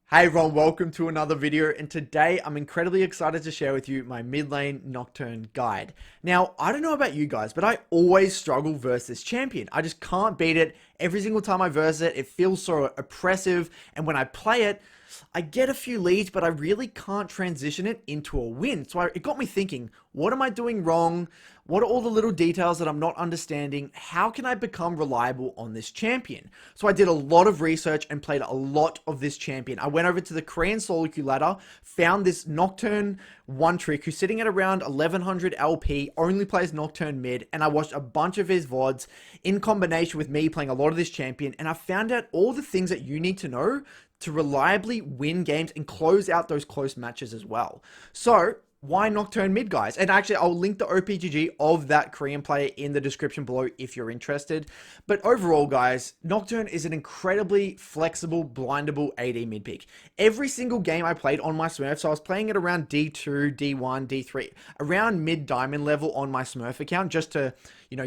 Hey everyone, welcome to another video, and today I'm incredibly excited to share with you my mid lane Nocturne guide. Now, I don't know about you guys, but I always struggle versus this champion. I just can't beat it. Every single time I verse it, it feels so oppressive, and when I play it, I get a few leads, but I really can't transition it into a win. So it got me thinking, what am I doing wrong? What are all the little details that I'm not understanding? How can I become reliable on this champion? So I did a lot of research and played a lot of this champion. I went over to the Korean solo queue ladder, found this Nocturne one trick who's sitting at around 1100 LP, only plays Nocturne mid, and I watched a bunch of his VODs in combination with me playing a lot of this champion, and I found out all the things that you need to know to reliably win games and close out those close matches as well. So why Nocturne mid, guys? And actually, I'll link the OPGG of that Korean player in the description below if you're interested. But overall, guys, Nocturne is an incredibly flexible, blindable AD mid pick. Every single game I played on my Smurf, so I was playing it around D2, D1, D3, around mid diamond level on my Smurf account, just to,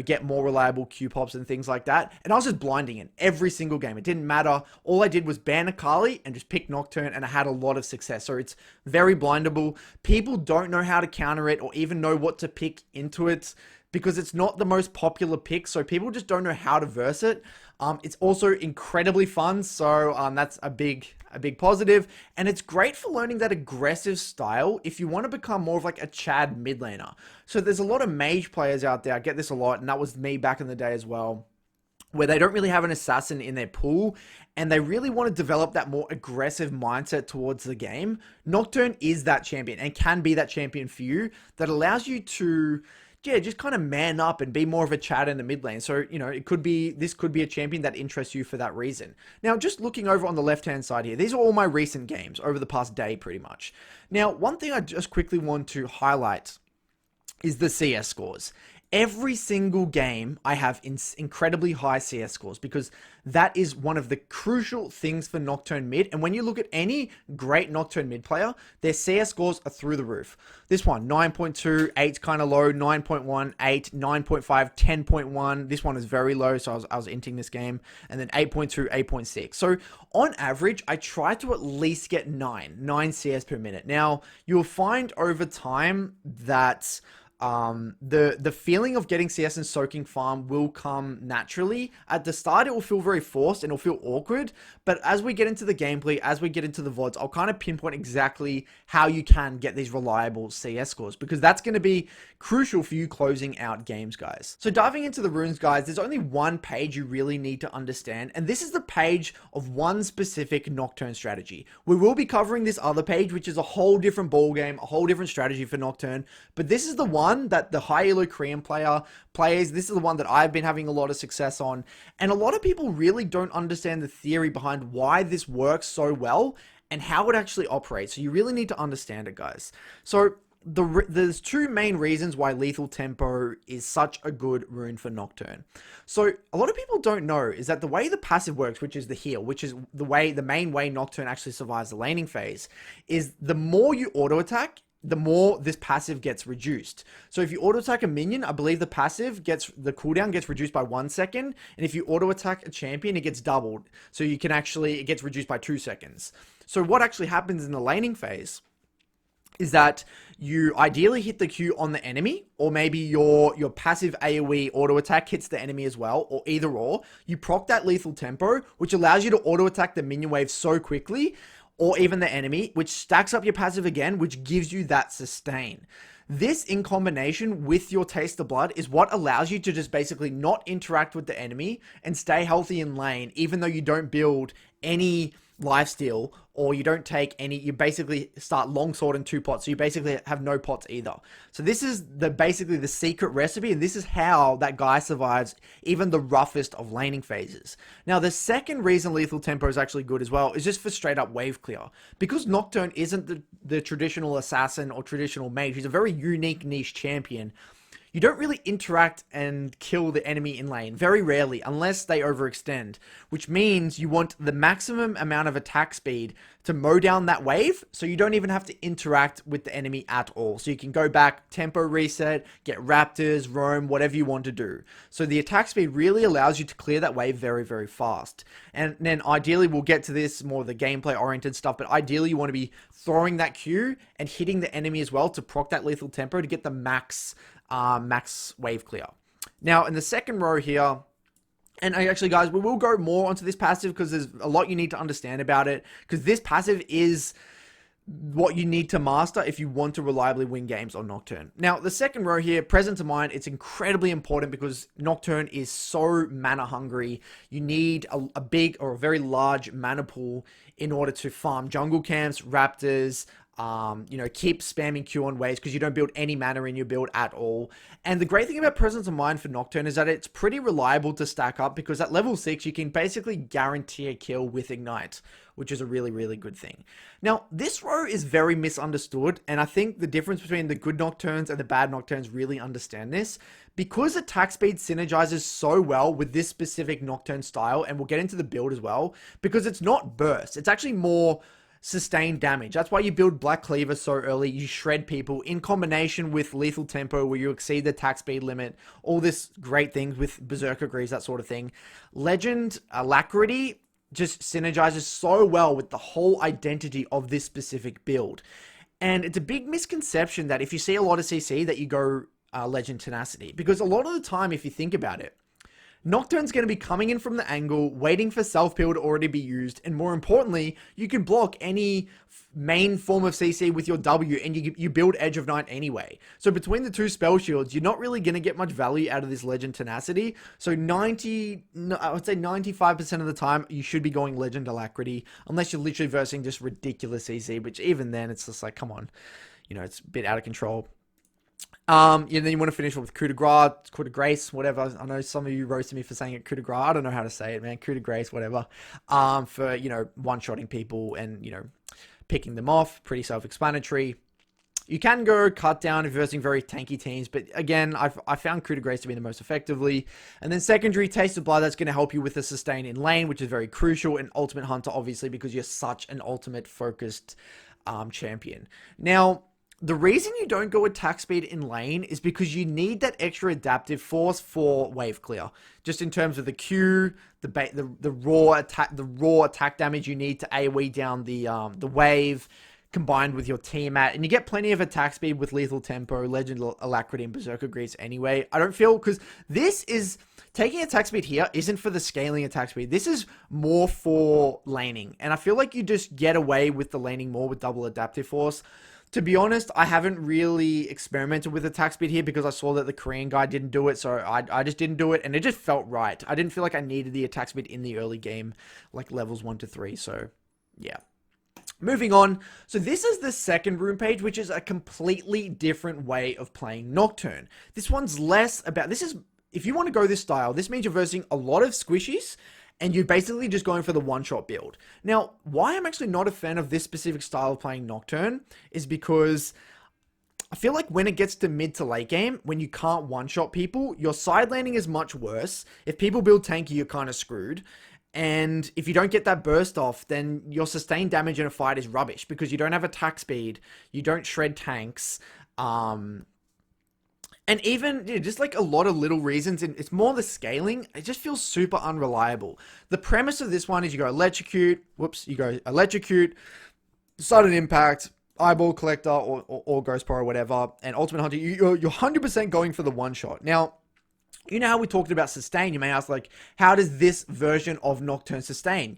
get more reliable Q pops and things like that. And I was just blinding it every single game. It didn't matter. All I did was ban Akali and just pick Nocturne, and I had a lot of success. So it's very blindable. People don't know how to counter it or even know what to pick into it because it's not the most popular pick. So people just don't know how to verse it. It's also incredibly fun. So that's a big positive. And it's great for learning that aggressive style if you want to become more of like a Chad mid laner. So there's a lot of mage players out there. I get this a lot. And that was me back in the day as well, where they don't really have an assassin in their pool and they really want to develop that more aggressive mindset towards the game. Nocturne is that champion and can be that champion for you that allows you to, just kind of man up and be more of a Chad in the mid lane. So, this could be a champion that interests you for that reason. Now, just looking over on the left-hand side here, these are all my recent games over the past day, pretty much. Now, one thing I just quickly want to highlight is the CS scores. Every single game I have incredibly high CS scores because that is one of the crucial things for Nocturne mid. And when you look at any great Nocturne mid player, their CS scores are through the roof. This one, 9.2, 8's kind of low, 9.1, 8, 9.5, 10.1. This one is very low, so I was inting this game. And then 8.2, 8.6. So on average, I try to at least get 9 CS per minute. Now, you'll find over time that the feeling of getting CS and soaking farm will come naturally. At the start, it will feel very forced and it'll feel awkward. But as we get into the gameplay, as we get into the VODs, I'll kind of pinpoint exactly how you can get these reliable CS scores because that's going to be crucial for you closing out games, guys. So diving into the runes, guys, there's only one page you really need to understand. And this is the page of one specific Nocturne strategy. We will be covering this other page, which is a whole different ball game, a whole different strategy for Nocturne. But this is the one that the high elo Korean plays. This is the one that I've been having a lot of success on. And a lot of people really don't understand the theory behind why this works so well and how it actually operates. So you really need to understand it, guys. So there's two main reasons why Lethal Tempo is such a good rune for Nocturne. So a lot of people don't know is that the way the passive works, which is the heal, which is the main way Nocturne actually survives the laning phase, is the more you auto attack, the more this passive gets reduced. So if you auto attack a minion, I believe the cooldown gets reduced by 1 second. And if you auto attack a champion, it gets doubled. So it gets reduced by 2 seconds. So what actually happens in the laning phase is that you ideally hit the Q on the enemy, or maybe your passive AoE auto attack hits the enemy as well, or either or. You proc that Lethal Tempo, which allows you to auto attack the minion wave so quickly, or even the enemy, which stacks up your passive again, which gives you that sustain. This, in combination with your Taste of Blood, is what allows you to just basically not interact with the enemy and stay healthy in lane, even though you don't build any lifesteal or you don't take any, you basically start longsword and 2 pots, so you basically have no pots either. So this is basically the secret recipe, and this is how that guy survives even the roughest of laning phases. Now the second reason Lethal Tempo is actually good as well is just for straight up wave clear. Because Nocturne isn't the traditional assassin or traditional mage, he's a very unique niche champion. You don't really interact and kill the enemy in lane, very rarely, unless they overextend, which means you want the maximum amount of attack speed to mow down that wave, so you don't even have to interact with the enemy at all. So you can go back, tempo reset, get raptors, roam, whatever you want to do. So the attack speed really allows you to clear that wave very, very fast. And then ideally, we'll get to this more of the gameplay oriented stuff, but ideally you want to be throwing that Q and hitting the enemy as well to proc that lethal tempo to get the max wave clear. Now in the second row here, and actually, guys, we will go more onto this passive because there's a lot you need to understand about it. Because this passive is what you need to master if you want to reliably win games on Nocturne. Now, the second row here, Presence of Mind, it's incredibly important because Nocturne is so mana hungry. You need a big or a very large mana pool in order to farm jungle camps, raptors, keep spamming Q on waves because you don't build any mana in your build at all. And the great thing about Presence of Mind for Nocturne is that it's pretty reliable to stack up because at level 6, you can basically guarantee a kill with Ignite, which is a really, really good thing. Now, this row is very misunderstood, and I think the difference between the good Nocturnes and the bad Nocturnes really understand this. Because attack speed synergizes so well with this specific Nocturne style, and we'll get into the build as well, because it's not burst, it's actually more sustained damage. That's why you build Black Cleaver so early. You shred people in combination with Lethal Tempo where you exceed the attack speed limit. All this great things with Berserker Greaves, that sort of thing. Legend Alacrity just synergizes so well with the whole identity of this specific build. And it's a big misconception that if you see a lot of CC that you go Legend Tenacity. Because a lot of the time, if you think about it, Nocturne's going to be coming in from the angle, waiting for self-peel to already be used, and more importantly, you can block any main form of CC with your W, and you build Edge of Night anyway. So between the two spell shields, you're not really going to get much value out of this Legend Tenacity. So I would say 95% of the time, you should be going Legend Alacrity, unless you're literally versing just ridiculous CC, which even then, it's just like, come on, it's a bit out of control. Then you want to finish with coup de grace, coup de grace, whatever. I know some of you roasted me for saying it coup de grace. I don't know how to say it, man. Coup de grace, whatever. For, one-shotting people and, picking them off. Pretty self-explanatory. You can go cut down if you're versing very tanky teams, but again, I found coup de grace to be the most effectively. And then secondary, Taste of Blood, that's going to help you with the sustain in lane, which is very crucial. And Ultimate Hunter, obviously, because you're such an ultimate-focused champion. Now, the reason you don't go attack speed in lane is because you need that extra adaptive force for wave clear. Just in terms of the Q, the raw attack damage you need to AoE down the wave, combined with your Tiamat, and you get plenty of attack speed with Lethal Tempo, Legend Alacrity, and Berserker Greaves anyway. I don't feel, because this is taking attack speed here isn't for the scaling attack speed. This is more for laning, and I feel like you just get away with the laning more with double adaptive force. To be honest, I haven't really experimented with attack speed here because I saw that the Korean guy didn't do it, so I just didn't do it, and it just felt right. I didn't feel like I needed the attack speed in the early game, like levels 1 to 3, so yeah. Moving on, so this is the second rune page, which is a completely different way of playing Nocturne. This one's less about, if you want to go this style, this means you're versing a lot of squishies, and you're basically just going for the one-shot build. Now, why I'm actually not a fan of this specific style of playing Nocturne is because I feel like when it gets to mid to late game, when you can't one-shot people, your side laning is much worse. If people build tanky, you're kind of screwed. And if you don't get that burst off, then your sustained damage in a fight is rubbish because you don't have attack speed, you don't shred tanks, and even, just like a lot of little reasons, and it's more the scaling, it just feels super unreliable. The premise of this one is you go Electrocute, Sudden Impact, Eyeball Collector, or Ghost Power, or whatever, and Ultimate Hunter, you're 100% going for the one-shot. Now, you know how we talked about sustain? You may ask, like, how does this version of Nocturne sustain?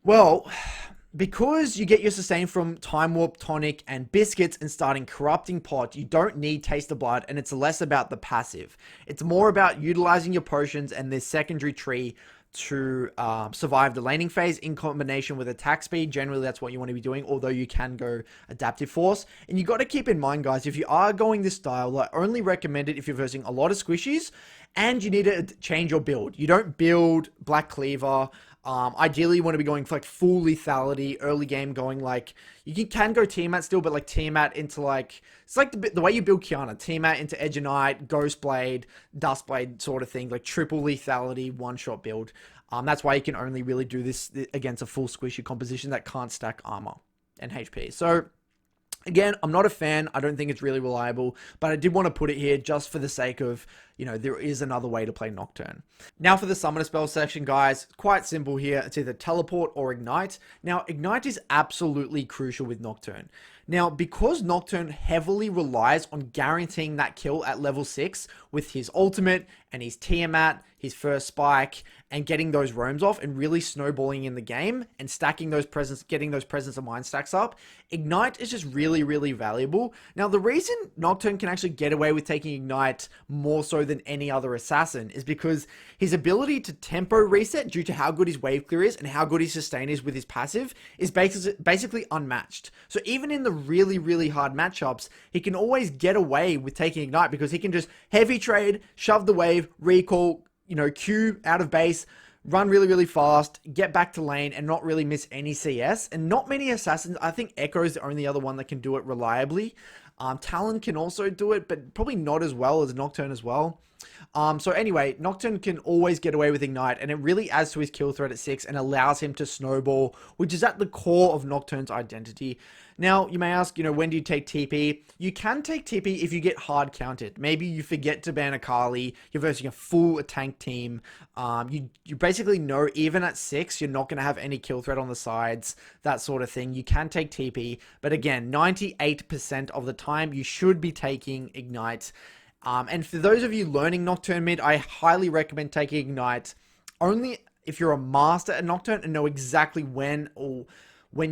Well, because you get your sustain from Time Warp, Tonic, and Biscuits and starting Corrupting Pot, you don't need Taste of Blood, and it's less about the passive. It's more about utilizing your potions and this secondary tree to survive the laning phase in combination with attack speed. Generally, that's what you want to be doing, although you can go Adaptive Force. And you got to keep in mind, guys, if you are going this style, I only recommend it if you're versing a lot of squishies and you need to change your build. You don't build Black Cleaver. Ideally, you want to be going for like full lethality, early game going like, you can go Tiamat still, but like Tiamat into like, it's like the way you build Qiyana, Tiamat into Edge of Night, Ghost Blade, Dust Blade sort of thing, like triple lethality, one-shot build. That's why you can only really do this against a full squishy composition that can't stack armor and HP. So again, I'm not a fan. I don't think it's really reliable, but I did want to put it here just for the sake of, there is another way to play Nocturne. Now for the summoner spell section, guys, quite simple here. It's either teleport or ignite. Now, ignite is absolutely crucial with Nocturne. Now, because Nocturne heavily relies on guaranteeing that kill at level 6 with his ultimate and his Tiamat, his first spike, and getting those roams off and really snowballing in the game and stacking those presence, getting those presence of mind stacks up, Ignite is just really, really valuable. Now, the reason Nocturne can actually get away with taking Ignite more so than any other assassin is because his ability to tempo reset due to how good his wave clear is and how good his sustain is with his passive is basically unmatched. So even in the really, really hard matchups, he can always get away with taking Ignite because he can just heavy trade, shove the wave, recall, Q out of base, run really, really fast, get back to lane, and not really miss any CS. And not many assassins, I think Echo is the only other one that can do it reliably. Talon can also do it, but probably not as well as Nocturne as well. So anyway, Nocturne can always get away with Ignite, and it really adds to his kill threat at 6 and allows him to snowball, which is at the core of Nocturne's identity. Now, you may ask, when do you take TP? You can take TP if you get hard counted. Maybe you forget to ban Akali, you're versing a full tank team. You basically know even at 6, you're not going to have any kill threat on the sides, that sort of thing. You can take TP, but again, 98% of the time, you should be taking Ignite. And for those of you learning Nocturne mid, I highly recommend taking Ignite only if you're a master at Nocturne and know exactly when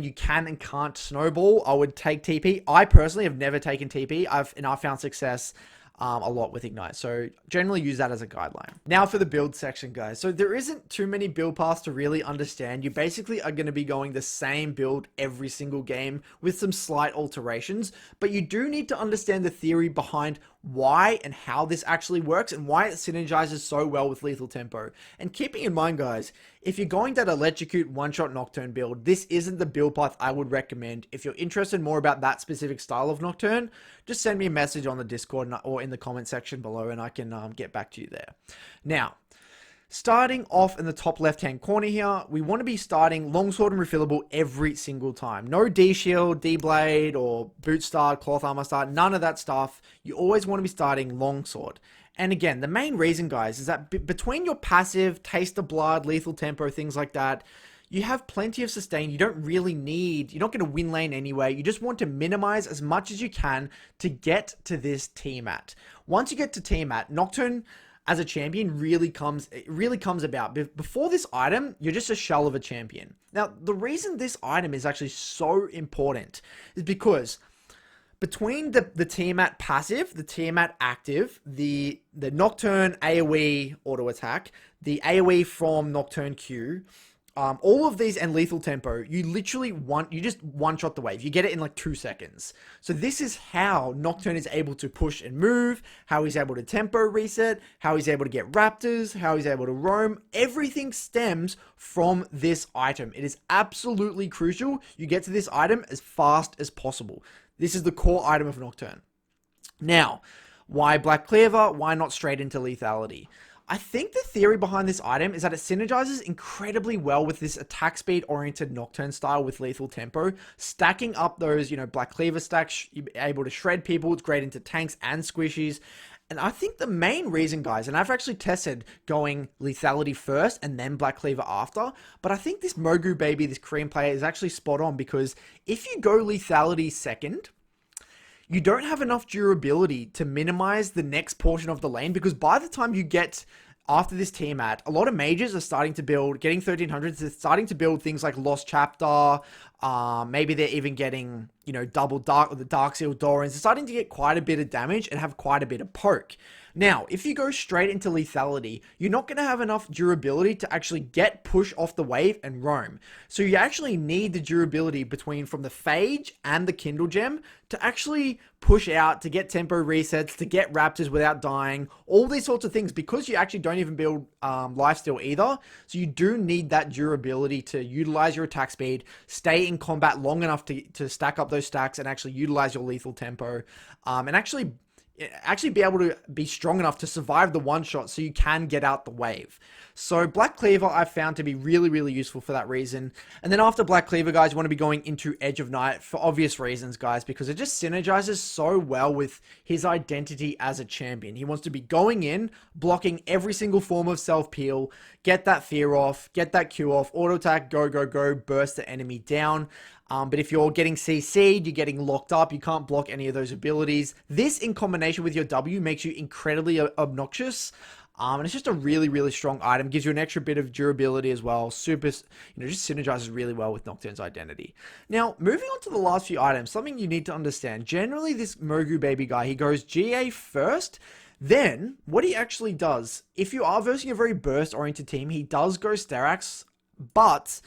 you can and can't snowball. I would take TP. I personally have never taken TP. I found success a lot with Ignite. So generally use that as a guideline. Now for the build section, guys. So there isn't too many build paths to really understand. You basically are going to be going the same build every single game with some slight alterations, but you do need to understand the theory behind why and how this actually works and why it synergizes so well with Lethal Tempo. And keeping in mind, guys, if you're going that electrocute one-shot Nocturne build, this isn't the build path I would recommend. If you're interested more about that specific style of Nocturne, just send me a message on the Discord or in the comment section below and I can get back to you there. Now, starting off in the top left-hand corner here, we want to be starting Longsword and Refillable every single time. No D-Shield, D-Blade, or Boot Start, Cloth Armor Start, none of that stuff. You always want to be starting Longsword. And again, the main reason, guys, is that between your passive, Taste of Blood, Lethal Tempo, things like that, you have plenty of sustain. You don't really need, you're not going to win lane anyway. You just want to minimize as much as you can to get to this Tiamat. Once you get to Tiamat, Nocturne as a champion really comes about. Before this item, you're just a shell of a champion. Now, the reason this item is actually so important is because between the Tiamat passive, the Tiamat active, the Nocturne AoE auto attack, the AoE from Nocturne Q, all of these and Lethal Tempo, you just one-shot the wave. You get it in like 2 seconds. So this is how Nocturne is able to push and move, how he's able to tempo reset, how he's able to get raptors, how he's able to roam. Everything stems from this item. It is absolutely crucial you get to this item as fast as possible. This is the core item of Nocturne. Now, why Black Cleaver? Why not straight into lethality? I think the theory behind this item is that it synergizes incredibly well with this attack speed oriented Nocturne style with Lethal Tempo. Stacking up those, Black Cleaver stacks, you're able to shred people. It's great into tanks and squishies. And I think the main reason, guys, and I've actually tested going lethality first and then Black Cleaver after, but I think this Mogu baby, this Korean player, is actually spot on because if you go lethality second, you don't have enough durability to minimize the next portion of the lane because by the time you get after this Tiamat, a lot of mages are starting to build, getting 1300s, they're starting to build things like Lost Chapter, maybe they're even getting, double dark, the Dark Seal Dorans. They're starting to get quite a bit of damage and have quite a bit of poke. Now, if you go straight into lethality, you're not going to have enough durability to actually get push off the wave and roam. So you actually need the durability from the Phage and the Kindle Gem to actually push out, to get tempo resets, to get raptors without dying, all these sorts of things, because you actually don't even build lifesteal either. So you do need that durability to utilize your attack speed, stay in combat long enough to stack up those stacks and actually utilize your lethal tempo, and actually actually be able to be strong enough to survive the one shot so you can get out the wave. So Black Cleaver I've found to be really, really useful for that reason. And then after Black Cleaver, guys, you want to be going into Edge of Night for obvious reasons, guys, because it just synergizes so well with his identity as a champion. He wants to be going in, blocking every single form of self-peel, get that fear off, get that Q off, auto attack, go, go, go, burst the enemy down. But if you're getting CC'd, you're getting locked up, you can't block any of those abilities. This in combination with your W makes you incredibly obnoxious. And it's just a really, really strong item. Gives you an extra bit of durability as well. Super, just synergizes really well with Nocturne's identity. Now, moving on to the last few items, something you need to understand. Generally, this Mogu baby guy, he goes GA first. Then, what he actually does, if you are versing a very burst-oriented team, he does go Sterak's, but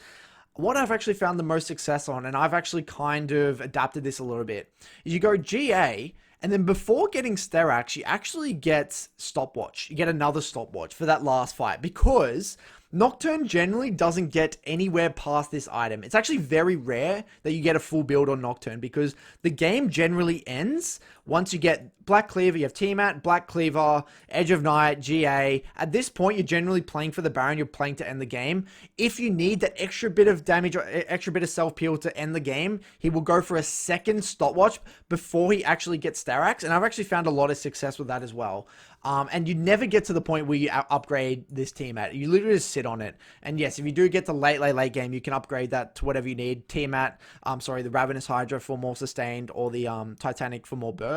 what I've actually found the most success on, and I've actually kind of adapted this a little bit, is you go GA, and then before getting Sterak's, you actually get Stopwatch. You get another Stopwatch for that last fight, because Nocturne generally doesn't get anywhere past this item. It's actually very rare that you get a full build on Nocturne, because the game generally ends once you get Black Cleaver, you have Tiamat, Black Cleaver, Edge of Night, GA. At this point, you're generally playing for the Baron, you're playing to end the game. If you need that extra bit of damage or extra bit of self-peel to end the game, he will go for a second Stopwatch before he actually gets Sterak's, and I've actually found a lot of success with that as well. And you never get to the point where you upgrade this Tiamat. You literally just sit on it. And yes, if you do get to late game, you can upgrade that to whatever you need. Tiamat, the Ravenous Hydra for more sustained, or the Titanic for more burst.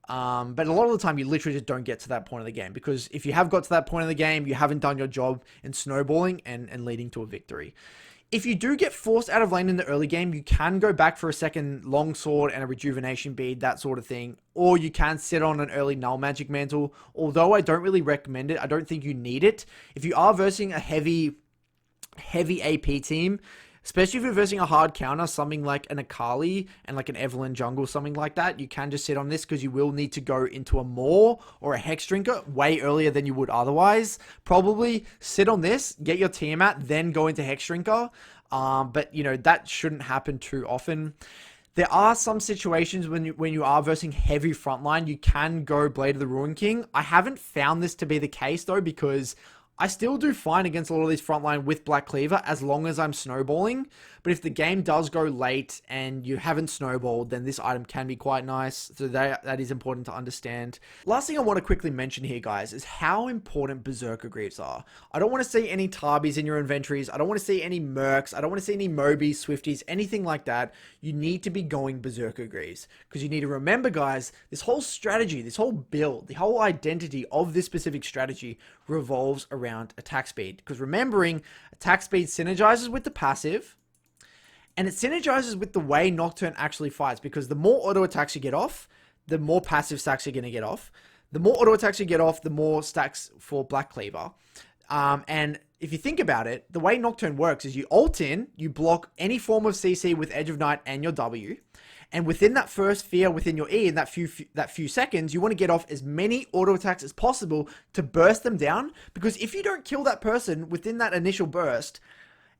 But a lot of the time, you literally just don't get to that point of the game, because if you have got to that point of the game, you haven't done your job in snowballing and leading to a victory. If you do get forced out of lane in the early game, you can go back for a second longsword and a rejuvenation bead, that sort of thing. Or you can sit on an early null magic mantle. Although I don't really recommend it, I don't think you need it. If you are versing a heavy AP team, especially if you're versing a hard counter, something like an Akali and like an Evelynn jungle, something like that, you can just sit on this, because you will need to go into a Maw or a Hex Drinker way earlier than you would otherwise. Probably sit on this, get your Tiamat, then go into Hex Drinker. But that shouldn't happen too often. There are some situations when you are versing heavy frontline, you can go Blade of the Ruin King. I haven't found this to be the case though, because I still do fine against a lot of these frontline with Black Cleaver as long as I'm snowballing. But if the game does go late and you haven't snowballed, then this item can be quite nice. So that is important to understand. Last thing I want to quickly mention here, guys, is how important Berserker Greaves are. I don't want to see any Tarbis in your inventories. I don't want to see any Mercs. I don't want to see any Mobies, Swifties, anything like that. You need to be going Berserker Greaves, because you need to remember, guys, this whole strategy, this whole build, the whole identity of this specific strategy revolves around attack speed. Because remembering, attack speed synergizes with the passive, and it synergizes with the way Nocturne actually fights, because the more auto attacks you get off, the more passive stacks you're going to get off. The more auto attacks you get off, the more stacks for Black Cleaver. And if you think about it, the way Nocturne works is you ult in, you block any form of CC with Edge of Night and your W. And within that first fear, within your E, in that few seconds, you want to get off as many auto attacks as possible to burst them down. Because if you don't kill that person within that initial burst,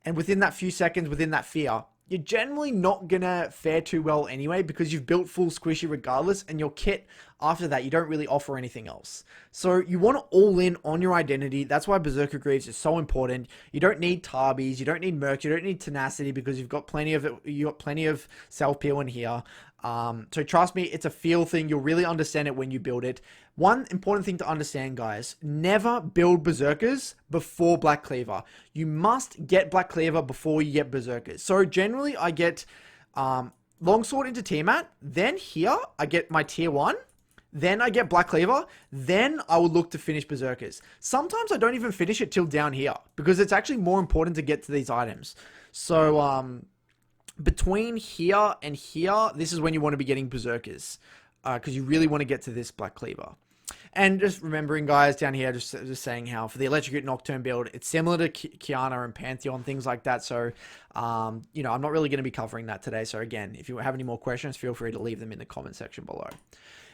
and within that few seconds, within that fear, you're generally not gonna fare too well anyway, because you've built full squishy regardless, and your kit after that, you don't really offer anything else. So you want to all in on your identity. That's why Berserker Greaves is so important. You don't need Tarbis, you don't need Mercs, you don't need Tenacity, because you've got plenty of it. You got plenty of self-peel in here. So trust me, it's a feel thing. You'll really understand it when you build it. One important thing to understand, guys, never build Berserkers before Black Cleaver. You must get Black Cleaver before you get Berserkers. So generally I get Longsword into Tiamat, then here I get my tier 1, then I get Black Cleaver, then I will look to finish Berserkers. Sometimes I don't even finish it till down here, because it's actually more important to get to these items. So between here and here, this is when you want to be getting Berserkers, because you really want to get to this Black Cleaver. And just remembering, guys, down here, just saying how for the Electrocute Nocturne build, it's similar to Qiyana and Pantheon, things like that. So, I'm not really going to be covering that today. So again, if you have any more questions, feel free to leave them in the comment section below.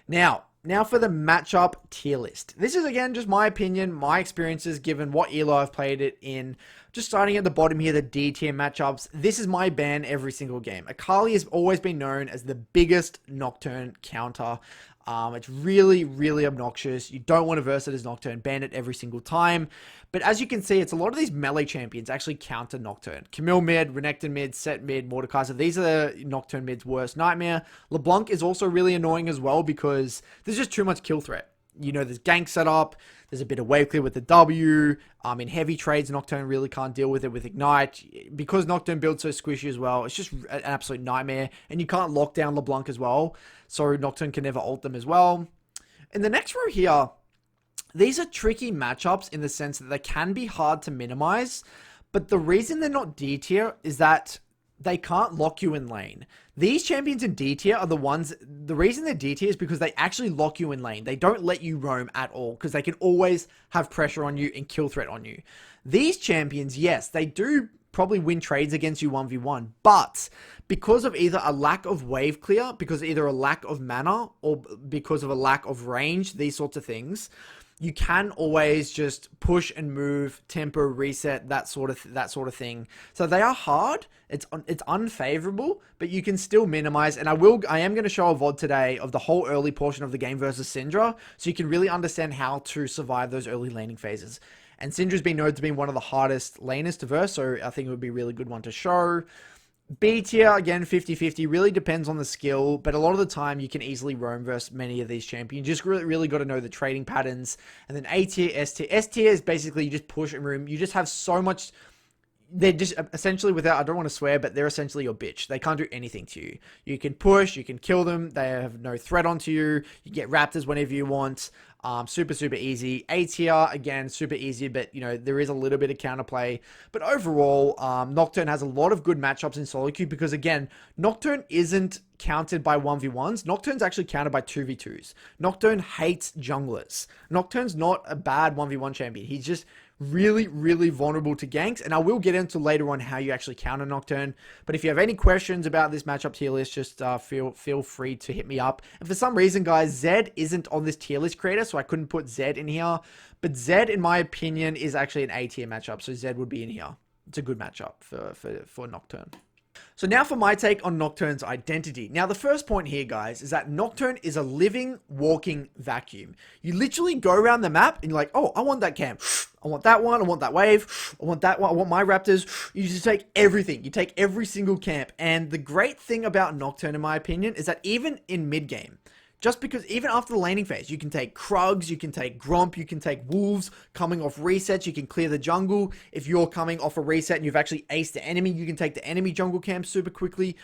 Now for the matchup tier list. This is, again, just my opinion, my experiences, given what elo I've played it in. Just starting at the bottom here, the D tier matchups. This is my ban every single game. Akali has always been known as the biggest Nocturne counter. It's really, really obnoxious. You don't want to verse it as Nocturne. Ban it every single time. But as you can see, it's a lot of these melee champions actually counter Nocturne. Camille mid, Renekton mid, Set mid, Mordekaiser. These are Nocturne mid's worst nightmare. LeBlanc is also really annoying as well because there's just too much kill threat. You know, there's gank setup, there's a bit of wave clear with the W. In heavy trades, Nocturne really can't deal with it with Ignite. Because Nocturne builds so squishy as well, it's just an absolute nightmare. And you can't lock down LeBlanc as well, so Nocturne can never ult them as well. In the next row here, these are tricky matchups in the sense that they can be hard to minimize, but the reason they're not D tier is that they can't lock you in lane. These champions in D tier are the ones, the reason they're D tier is because they actually lock you in lane. They don't let you roam at all because they can always have pressure on you and kill threat on you. These champions, yes, they do probably win trades against you 1v1, but because of either a lack of wave clear, because of either a lack of mana, or because of a lack of range, these sorts of things, you can always just push and move, tempo, reset, that sort of thing. So they are hard. It's unfavorable, but you can still minimize. And I am going to show a VOD today of the whole early portion of the game versus Syndra, so you can really understand how to survive those early laning phases. And Syndra's been known to be one of the hardest laners to verse, so I think it would be a really good one to show. B tier, again, 50-50, really depends on the skill, but a lot of the time you can easily roam versus many of these champions. You just really got to know the trading patterns. And then A tier, S tier. S tier is basically you just push and roam. You just have so much. They're just essentially, without, I don't want to swear, but they're essentially your bitch. They can't do anything to you. You can push, you can kill them. They have no threat onto you. You get raptors whenever you want. Super easy. A tier, again, super easy, but, you know, there is a little bit of counterplay. But overall, Nocturne has a lot of good matchups in solo queue because, again, Nocturne isn't countered by 1v1s. Nocturne's actually countered by 2v2s. Nocturne hates junglers. Nocturne's not a bad 1v1 champion. He's just really vulnerable to ganks, and I will get into later on how you actually counter Nocturne. But if you have any questions about this matchup tier list, just feel free to hit me up. And for some reason, guys, Zed isn't on this tier list creator, so I couldn't put Zed in here. But Zed, in my opinion, is actually an A tier matchup, so Zed would be in here. It's a good matchup for Nocturne. So now for my take on Nocturne's identity. Now, the first point here, guys, is that Nocturne is a living, walking vacuum. You literally go around the map and you're like, oh, I want that camp. I want that one. I want that wave. I want that one. I want my raptors. You just take everything. You take every single camp. And the great thing about Nocturne, in my opinion, is that even in mid-game, just because even after the laning phase, you can take Krugs, you can take Gromp, you can take Wolves coming off resets, you can clear the jungle. If you're coming off a reset and you've actually aced the enemy, you can take the enemy jungle camp super quickly.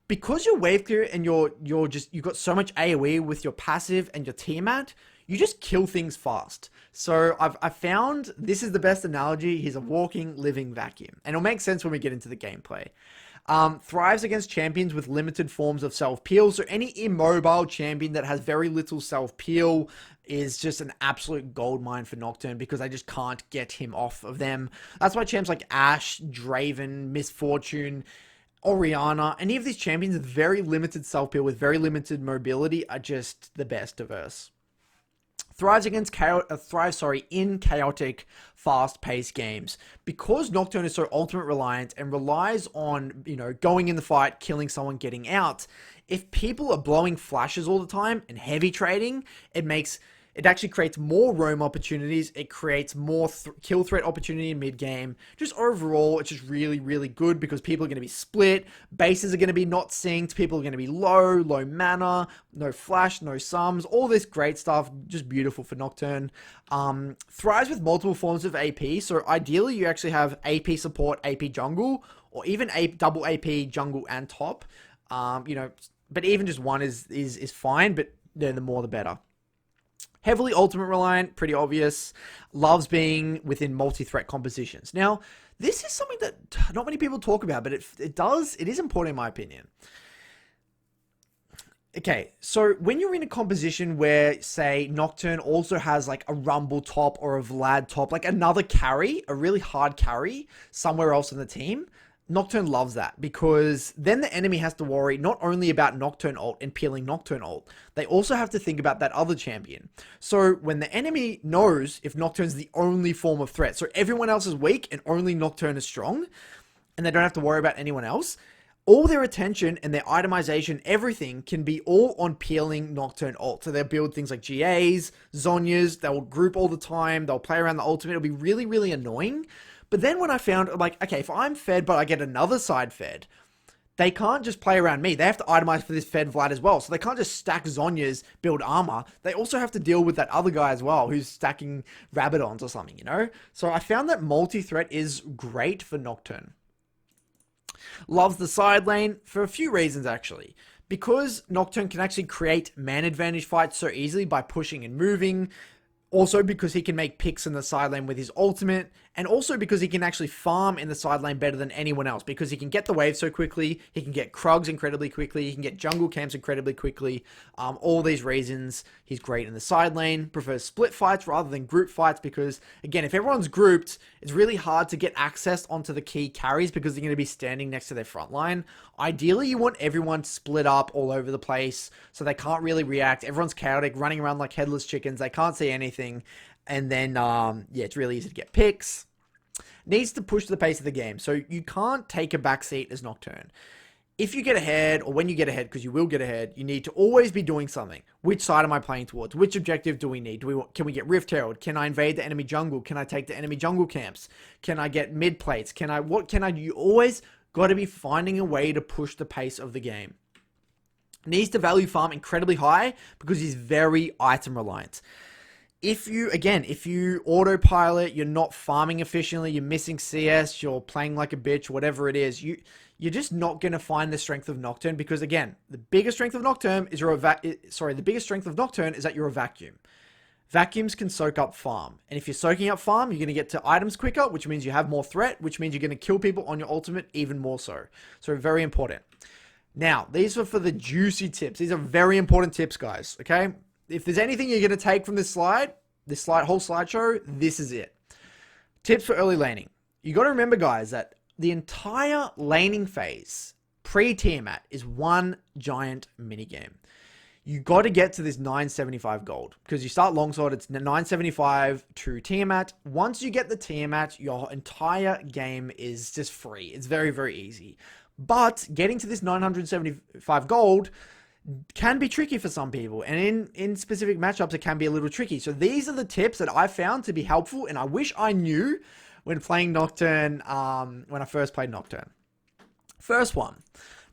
Because you're wave clear and you've got so much AoE with your passive and your Tiamat, you just kill things fast. So I've found this is the best analogy. He's a walking, living vacuum. And it'll make sense when we get into the gameplay. Thrives against champions with limited forms of self-peel. So any immobile champion that has very little self-peel is just an absolute goldmine for Nocturne because I just can't get him off of them. That's why champs like Ashe, Draven, Miss Fortune, Orianna, any of these champions with very limited self-peel, with very limited mobility, are just the best to verse. Thrives in chaotic, fast-paced games. Because Nocturne is so ultimate reliant and relies on, you know, going in the fight, killing someone, getting out, if people are blowing flashes all the time and heavy trading, it actually creates more roam opportunities. It creates more kill threat opportunity in mid-game. Just overall, it's just really good because people are going to be split. Bases are going to be not synced. People are going to be low mana, no flash, no sums. All this great stuff. Just beautiful for Nocturne. Thrives with multiple forms of AP. So ideally, you actually have AP support, AP jungle, or even double AP jungle and top. You know, but even just one is fine, but then the more the better. Heavily ultimate reliant, pretty obvious. Loves being within multi-threat compositions. Now, this is something that not many people talk about, but it is important in my opinion. Okay, so when you're in a composition where, say, Nocturne also has like a Rumble top or a Vlad top, like another carry, a really hard carry somewhere else in the team, Nocturne loves that because then the enemy has to worry not only about Nocturne ult and peeling Nocturne ult, they also have to think about that other champion. So when the enemy knows if Nocturne's the only form of threat, so everyone else is weak and only Nocturne is strong, and they don't have to worry about anyone else, all their attention and their itemization, everything can be all on peeling Nocturne ult. So they'll build things like GAs, Zhonya's, they'll group all the time, they'll play around the ultimate, it'll be really, really annoying. But then when I found, like, okay, if I'm fed but I get another side fed, they can't just play around me. They have to itemize for this fed Vlad as well. So they can't just stack Zhonya's, build armor. They also have to deal with that other guy as well, who's stacking Rabadons or something, you know? So I found that multi-threat is great for Nocturne. Loves the side lane for a few reasons, actually. Because Nocturne can actually create man advantage fights so easily by pushing and moving. Also because he can make picks in the side lane with his ultimate, and also because he can actually farm in the side lane better than anyone else, because he can get the wave so quickly, he can get Krugs incredibly quickly, he can get jungle camps incredibly quickly. All these reasons, he's great in the side lane, prefers split fights rather than group fights, because again, if everyone's grouped, it's really hard to get access onto the key carries because they're going to be standing next to their front line. Ideally, you want everyone split up all over the place so they can't really react. Everyone's chaotic, running around like headless chickens, they can't see anything. And then, yeah, it's really easy to get picks. Needs to push the pace of the game. So you can't take a backseat as Nocturne. If you get ahead, or when you get ahead, because you will get ahead, you need to always be doing something. Which side am I playing towards? Which objective do we need? Can we get Rift Herald? Can I invade the enemy jungle? Can I take the enemy jungle camps? Can I get mid plates? What can I do? You always got to be finding a way to push the pace of the game. Needs to value farm incredibly high because he's very item reliant. If you autopilot, you're not farming efficiently, you're missing CS, you're playing like a bitch, whatever it is, you're just not going to find the strength of Nocturne, because again, the biggest strength of Nocturne is the biggest strength of Nocturne is that you're a vacuum. Vacuums can soak up farm, and if you're soaking up farm, you're going to get to items quicker, which means you have more threat, which means you're going to kill people on your ultimate even more so. So very important. Now, these are for the juicy tips. These are very important tips, guys, okay? If there's anything you're going to take from this whole slideshow, this is it. Tips for early laning. You got to remember, guys, that the entire laning phase, pre-Tiamat, is one giant minigame. You got to get to this 975 gold, because you start longsword, it's 975 to Tiamat. Once you get the Tiamat, your entire game is just free. It's very, very easy. But getting to this 975 gold can be tricky for some people, and in specific matchups it can be a little tricky. So these are the tips that I found to be helpful, and I wish I knew when playing Nocturne, when I first played Nocturne. First one,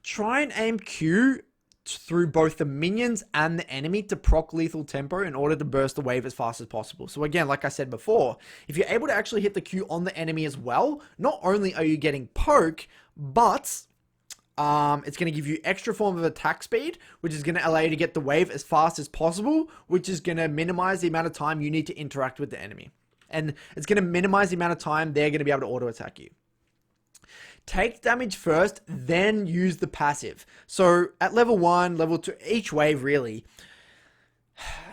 try and aim Q through both the minions and the enemy to proc lethal tempo in order to burst the wave as fast as possible. So again, like I said before, if you're able to actually hit the Q on the enemy as well, not only are you getting poke, but it's going to give you extra form of attack speed, which is going to allow you to get the wave as fast as possible, which is going to minimize the amount of time you need to interact with the enemy. And it's going to minimize the amount of time they're going to be able to auto attack you. Take damage first, then use the passive. So at level 1, level 2, each wave really,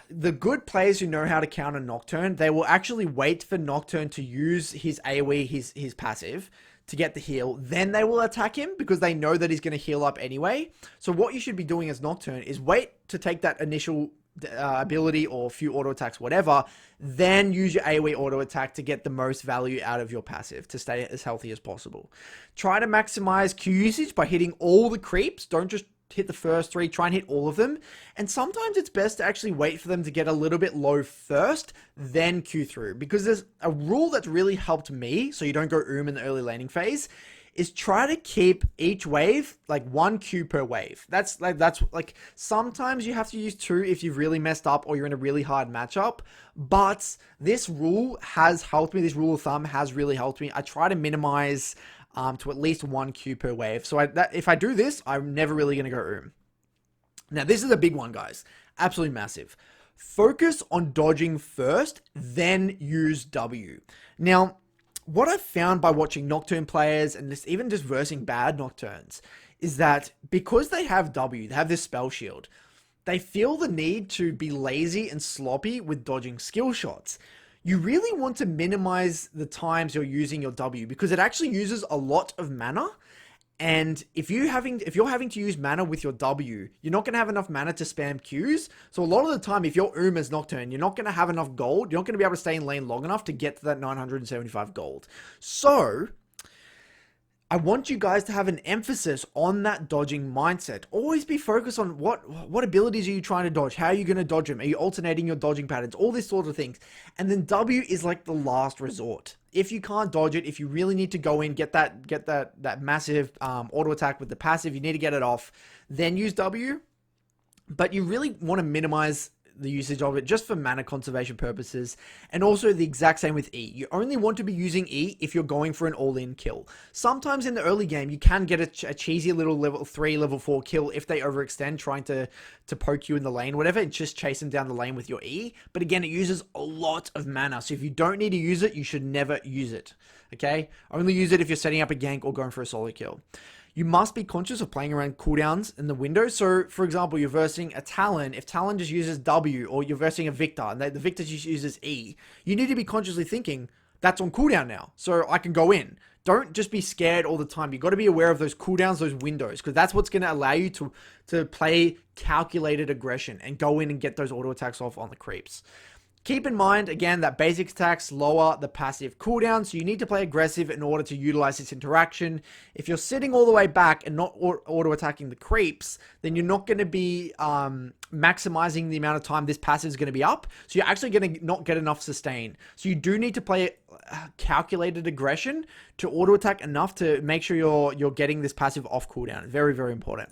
the good players who know how to counter Nocturne, they will actually wait for Nocturne to use his AoE, his passive, to get the heal. Then they will attack him because they know that he's going to heal up anyway. So what you should be doing as Nocturne is wait to take that initial ability or few auto attacks, whatever, then use your AoE auto attack to get the most value out of your passive to stay as healthy as possible. Try to maximize Q usage by hitting all the creeps. Don't just hit the first 3, try and hit all of them. And sometimes it's best to actually wait for them to get a little bit low first, then Q through. Because there's a rule that's really helped me, so you don't go in the early laning phase, is try to keep each wave like 1 Q per wave. That's like sometimes you have to use 2 if you've really messed up or you're in a really hard matchup. But this rule has helped me. This rule of thumb has really helped me. I try to minimize to at least 1 Q per wave. So if I do this, I'm never really going to go Now, this is a big one, guys. Absolutely massive. Focus on dodging first, then use W. Now, what I've found by watching Nocturne players and even just versing bad Nocturnes is that because they have W, they have this spell shield, they feel the need to be lazy and sloppy with dodging skill shots. You really want to minimize the times you're using your W because it actually uses a lot of mana. And if you're having to use mana with your W, you're not going to have enough mana to spam Qs. So a lot of the time, if you're as Nocturne, you're not going to have enough gold. You're not going to be able to stay in lane long enough to get to that 975 gold. So I want you guys to have an emphasis on that dodging mindset. Always be focused on what abilities are you trying to dodge? How are you going to dodge them? Are you alternating your dodging patterns? All these sort of things. And then W is like the last resort. If you can't dodge it, if you really need to go in, get that massive auto attack with the passive, you need to get it off, then use W. But you really want to minimize the usage of it just for mana conservation purposes, and also the exact same with E. You only want to be using E if you're going for an all-in kill. Sometimes in the early game you can get a cheesy little level 3, level 4 kill if they overextend trying to poke you in the lane, whatever, and just chase them down the lane with your E. But again, it uses a lot of mana, so if you don't need to use it, you should never use it. Okay? Only use it if you're setting up a gank or going for a solo kill. You must be conscious of playing around cooldowns in the window. So, for example, you're versing a Talon. If Talon just uses W, or you're versing a Victor, and the Victor just uses E, you need to be consciously thinking, that's on cooldown now, so I can go in. Don't just be scared all the time. You've got to be aware of those cooldowns, those windows, because that's what's going to allow you to play calculated aggression and go in and get those auto attacks off on the creeps. Keep in mind, again, that basic attacks lower the passive cooldown, so you need to play aggressive in order to utilize this interaction. If you're sitting all the way back and not auto-attacking the creeps, then you're not going to be maximizing the amount of time this passive is going to be up, so you're actually going to not get enough sustain. So you do need to play calculated aggression to auto-attack enough to make sure you're getting this passive off cooldown. Very, very important.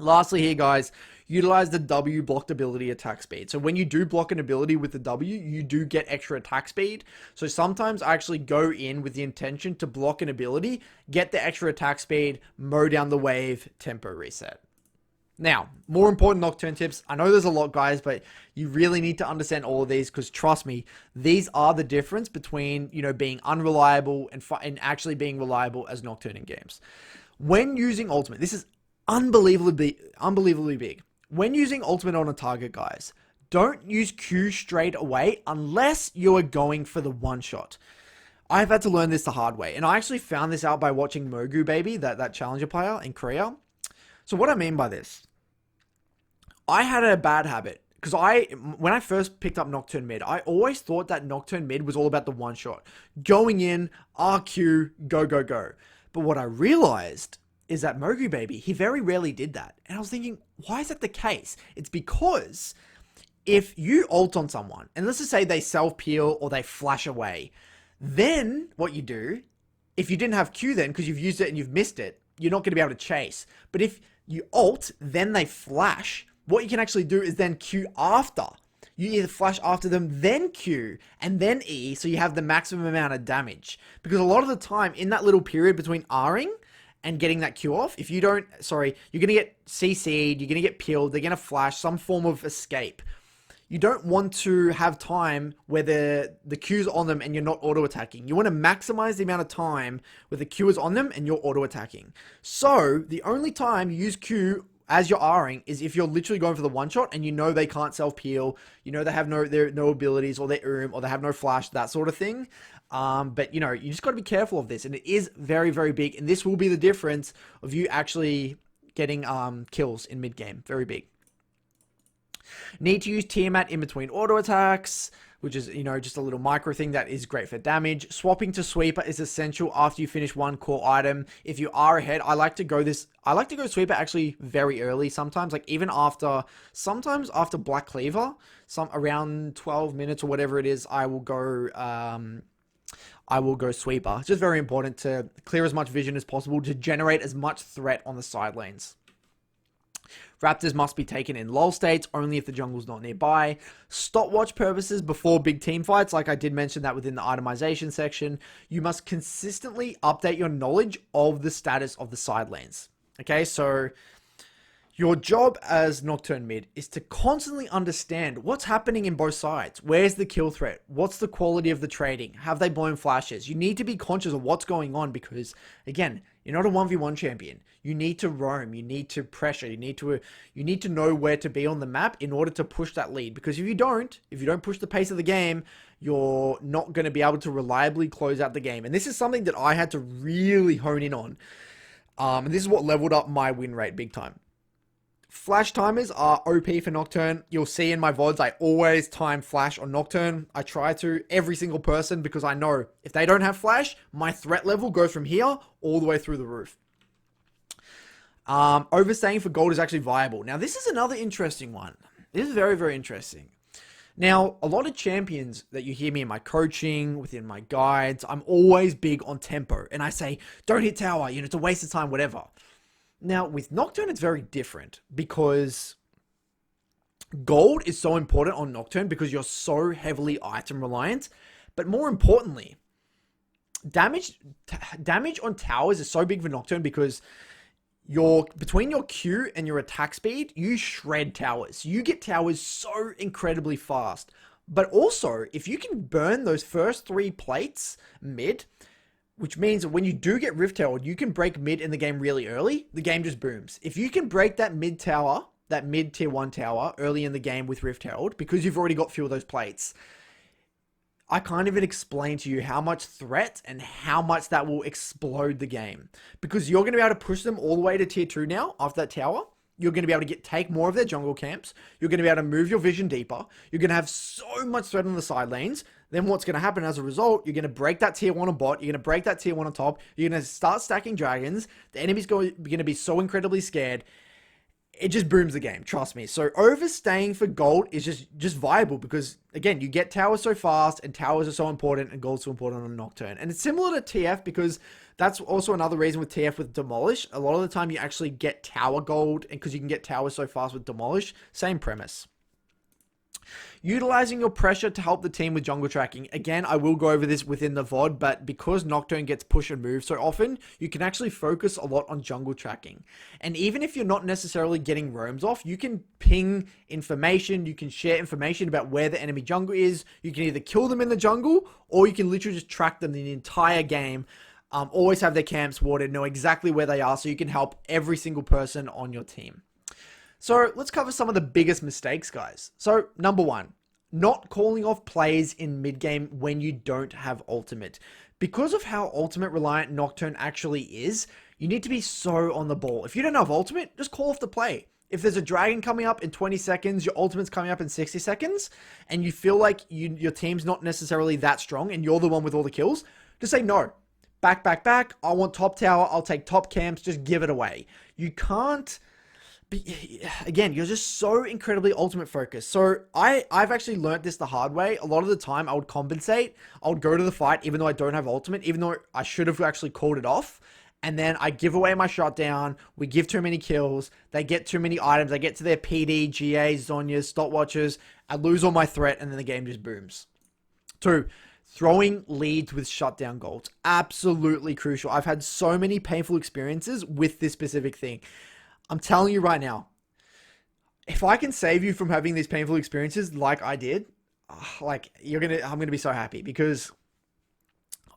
Lastly here, guys, utilize the W blocked ability attack speed. So when you do block an ability with the W, you do get extra attack speed. So sometimes I actually go in with the intention to block an ability, get the extra attack speed, mow down the wave, tempo reset. Now, more important Nocturne tips. I know there's a lot, guys, but you really need to understand all of these, because trust me, these are the difference between, being unreliable and actually being reliable as Nocturne in games. When using ultimate, this is unbelievably big. When using ultimate on a target, guys, don't use Q straight away unless you are going for the one shot. I've had to learn this the hard way, and I actually found this out by watching Mogu Baby, that challenger player in Korea. So what I mean by this, I had a bad habit, because when I first picked up Nocturne mid, I always thought that Nocturne mid was all about the one shot. Going in, RQ, go, go, go. But what I realized is that Mogu Baby, he very rarely did that. And I was thinking, why is that the case? It's because if you ult on someone, and let's just say they self-peel or they flash away, then what you do, if you didn't have Q then, because you've used it and you've missed it, you're not going to be able to chase. But if you ult, then they flash, what you can actually do is then Q after. You either flash after them, then Q, and then E, so you have the maximum amount of damage. Because a lot of the time, in that little period between Ring and getting that Q off, if you don't, you're going to get CC'd, you're going to get peeled, they're going to flash, some form of escape. You don't want to have time where the Q's on them and you're not auto-attacking. You want to maximize the amount of time where the Q is on them and you're auto-attacking. So, the only time you use Q as you're Ring is if you're literally going for the one-shot and you know they can't self-peel, you know they have no abilities, or they're or they have no flash, that sort of thing. But you just got to be careful of this, and it is very, very big, and this will be the difference of you actually getting kills in mid-game. Very big. Need to use Tiamat in between auto attacks, which is, just a little micro thing that is great for damage. Swapping to Sweeper is essential after you finish one core item. If you are ahead, I like to go Sweeper actually very early sometimes, like even sometimes after Black Cleaver, around 12 minutes or whatever it is, I will go Sweeper. It's just very important to clear as much vision as possible to generate as much threat on the side lanes. Raptors must be taken in lull states, only if the jungle's not nearby. Stopwatch purposes before big team fights, like I did mention that within the itemization section. You must consistently update your knowledge of the status of the side lanes. Okay, so your job as Nocturne mid is to constantly understand what's happening in both sides. Where's the kill threat? What's the quality of the trading? Have they blown flashes? You need to be conscious of what's going on because, again, you're not a 1v1 champion. You need to roam. You need to pressure. You need to know where to be on the map in order to push that lead. Because if you don't push the pace of the game, you're not going to be able to reliably close out the game. And this is something that I had to really hone in on. And this is what leveled up my win rate big time. Flash timers are OP for Nocturne. You'll see in my VODs, I always time Flash on Nocturne. I try to, every single person, because I know if they don't have Flash, my threat level goes from here all the way through the roof. Overstaying for gold is actually viable. Now, this is another interesting one. This is very, very interesting. Now, a lot of champions that you hear me in my coaching, within my guides, I'm always big on tempo. And I say, don't hit tower, it's a waste of time, whatever. Now, with Nocturne, it's very different because gold is so important on Nocturne because you're so heavily item reliant. But more importantly, damage on towers is so big for Nocturne because between your Q and your attack speed, you shred towers. You get towers so incredibly fast. But also, if you can burn those first 3 plates mid, which means that when you do get Rift Herald, you can break mid in the game really early. The game just booms. If you can break that mid tower, that mid tier 1 tower early in the game with Rift Herald, because you've already got few of those plates, I can't even explain to you how much threat and how much that will explode the game. Because you're going to be able to push them all the way to tier 2 now after that tower. You're going to be able to take more of their jungle camps. You're going to be able to move your vision deeper. You're going to have so much threat on the side lanes. Then what's going to happen as a result, you're going to break that tier 1 on bot. You're going to break that tier 1 on top. You're going to start stacking dragons. The enemy's going to be so incredibly scared. It just booms the game, trust me. So overstaying for gold is just viable because, again, you get towers so fast and towers are so important and gold's so important on Nocturne. And it's similar to TF because that's also another reason with TF with Demolish. A lot of the time you actually get tower gold because you can get towers so fast with Demolish. Same premise. Utilizing your pressure to help the team with jungle tracking. Again, I will go over this within the VOD, but because Nocturne gets push and move so often, you can actually focus a lot on jungle tracking. And even if you're not necessarily getting roams off, you can ping information, you can share information about where the enemy jungle is. You can either kill them in the jungle, or you can literally just track them the entire game. Always have their camps warded, know exactly where they are, so you can help every single person on your team. So let's cover some of the biggest mistakes, guys. So number 1, not calling off plays in mid game when you don't have ultimate. Because of how ultimate reliant Nocturne actually is, you need to be so on the ball. If you don't have ultimate, just call off the play. If there's a dragon coming up in 20 seconds, your ultimate's coming up in 60 seconds, and you feel like your team's not necessarily that strong and you're the one with all the kills, just say no. Back, back, back. I want top tower. I'll take top camps. Just give it away. You can't... Again, you're just so incredibly ultimate focused. So I've actually learned this the hard way. A lot of the time I would compensate. I would go to the fight even though I don't have ultimate, even though I should have actually called it off. And then I give away my shutdown. We give too many kills. They get too many items. They get to their PD, GA, Zhonya's, stopwatches. I lose all my threat and then the game just booms. 2, throwing leads with shutdown golds. Absolutely crucial. I've had so many painful experiences with this specific thing. I'm telling you right now, if I can save you from having these painful experiences like I did, I'm gonna be so happy because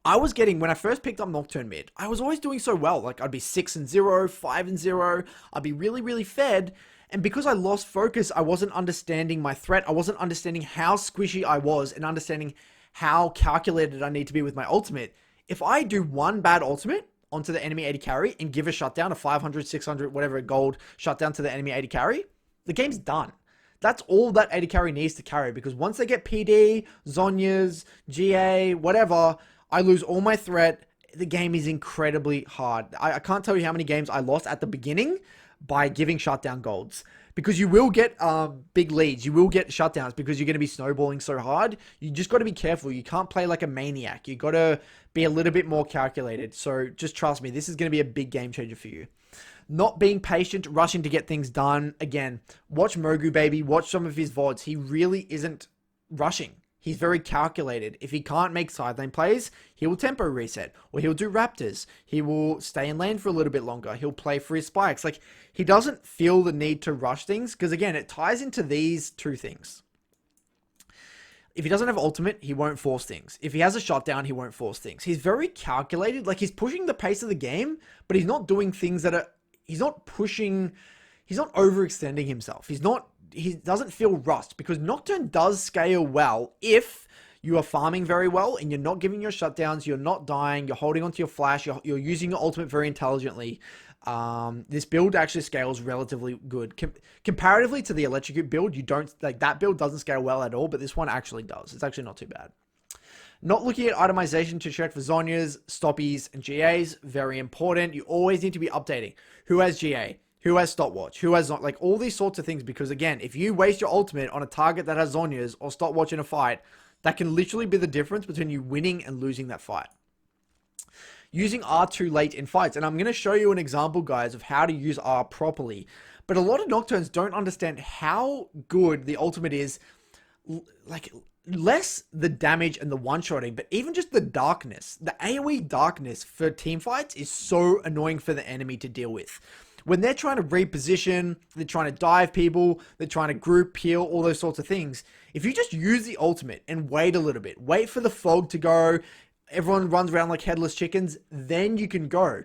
when I first picked up Nocturne mid, I was always doing so well. Like I'd be 6-0, 5-0. I'd be really, really fed. And because I lost focus, I wasn't understanding my threat. I wasn't understanding how squishy I was and understanding how calculated I need to be with my ultimate. If I do one bad ultimate onto the enemy AD carry and give a shutdown, a 500, 600, whatever gold shutdown to the enemy AD carry, the game's done. That's all that AD carry needs to carry because once they get PD, Zhonya's, GA, whatever, I lose all my threat. The game is incredibly hard. I can't tell you how many games I lost at the beginning by giving shutdown golds. Because you will get big leads. You will get shutdowns because you're going to be snowballing so hard. You just got to be careful. You can't play like a maniac. You got to be a little bit more calculated. So just trust me, this is going to be a big game changer for you. Not being patient, rushing to get things done. Again, watch Mogu Baby. Watch some of his VODs. He really isn't rushing. He's very calculated. If he can't make side lane plays, he will tempo reset. Or he'll do raptors. He will stay in lane for a little bit longer. He'll play for his spikes. Like, he doesn't feel the need to rush things. Because again, it ties into these 2 things. If he doesn't have ultimate, he won't force things. If he has a shutdown, he won't force things. He's very calculated. Like, he's pushing the pace of the game. But he's not doing things that are... He's not pushing... He's not overextending himself. He doesn't feel rushed because Nocturne does scale well if you are farming very well and you're not giving your shutdowns, you're not dying, you're holding onto your flash, you're using your ultimate very intelligently. This build actually scales relatively good. Comparatively to the Electrocute build, you don't, like, that build doesn't scale well at all, but this one actually does. It's actually not too bad. Not looking at itemization to check for Zhonya's, Stoppies, and GAs. Very important. You always need to be updating. Who has GA? Who has Stopwatch? Who has not? Like, all these sorts of things. Because, again, if you waste your ultimate on a target that has Zhonya's or Stopwatch in a fight, that can literally be the difference between you winning and losing that fight. Using R too late in fights. And I'm going to show you an example, guys, of how to use R properly. But a lot of Nocturnes don't understand how good the ultimate is. Like, less the damage and the one-shotting, but even just the darkness. The AoE darkness for team fights is so annoying for the enemy to deal with. When they're trying to reposition, they're trying to dive people, they're trying to group, peel, all those sorts of things. If you just use the ultimate and wait a little bit, wait for the fog to go, everyone runs around like headless chickens, then you can go.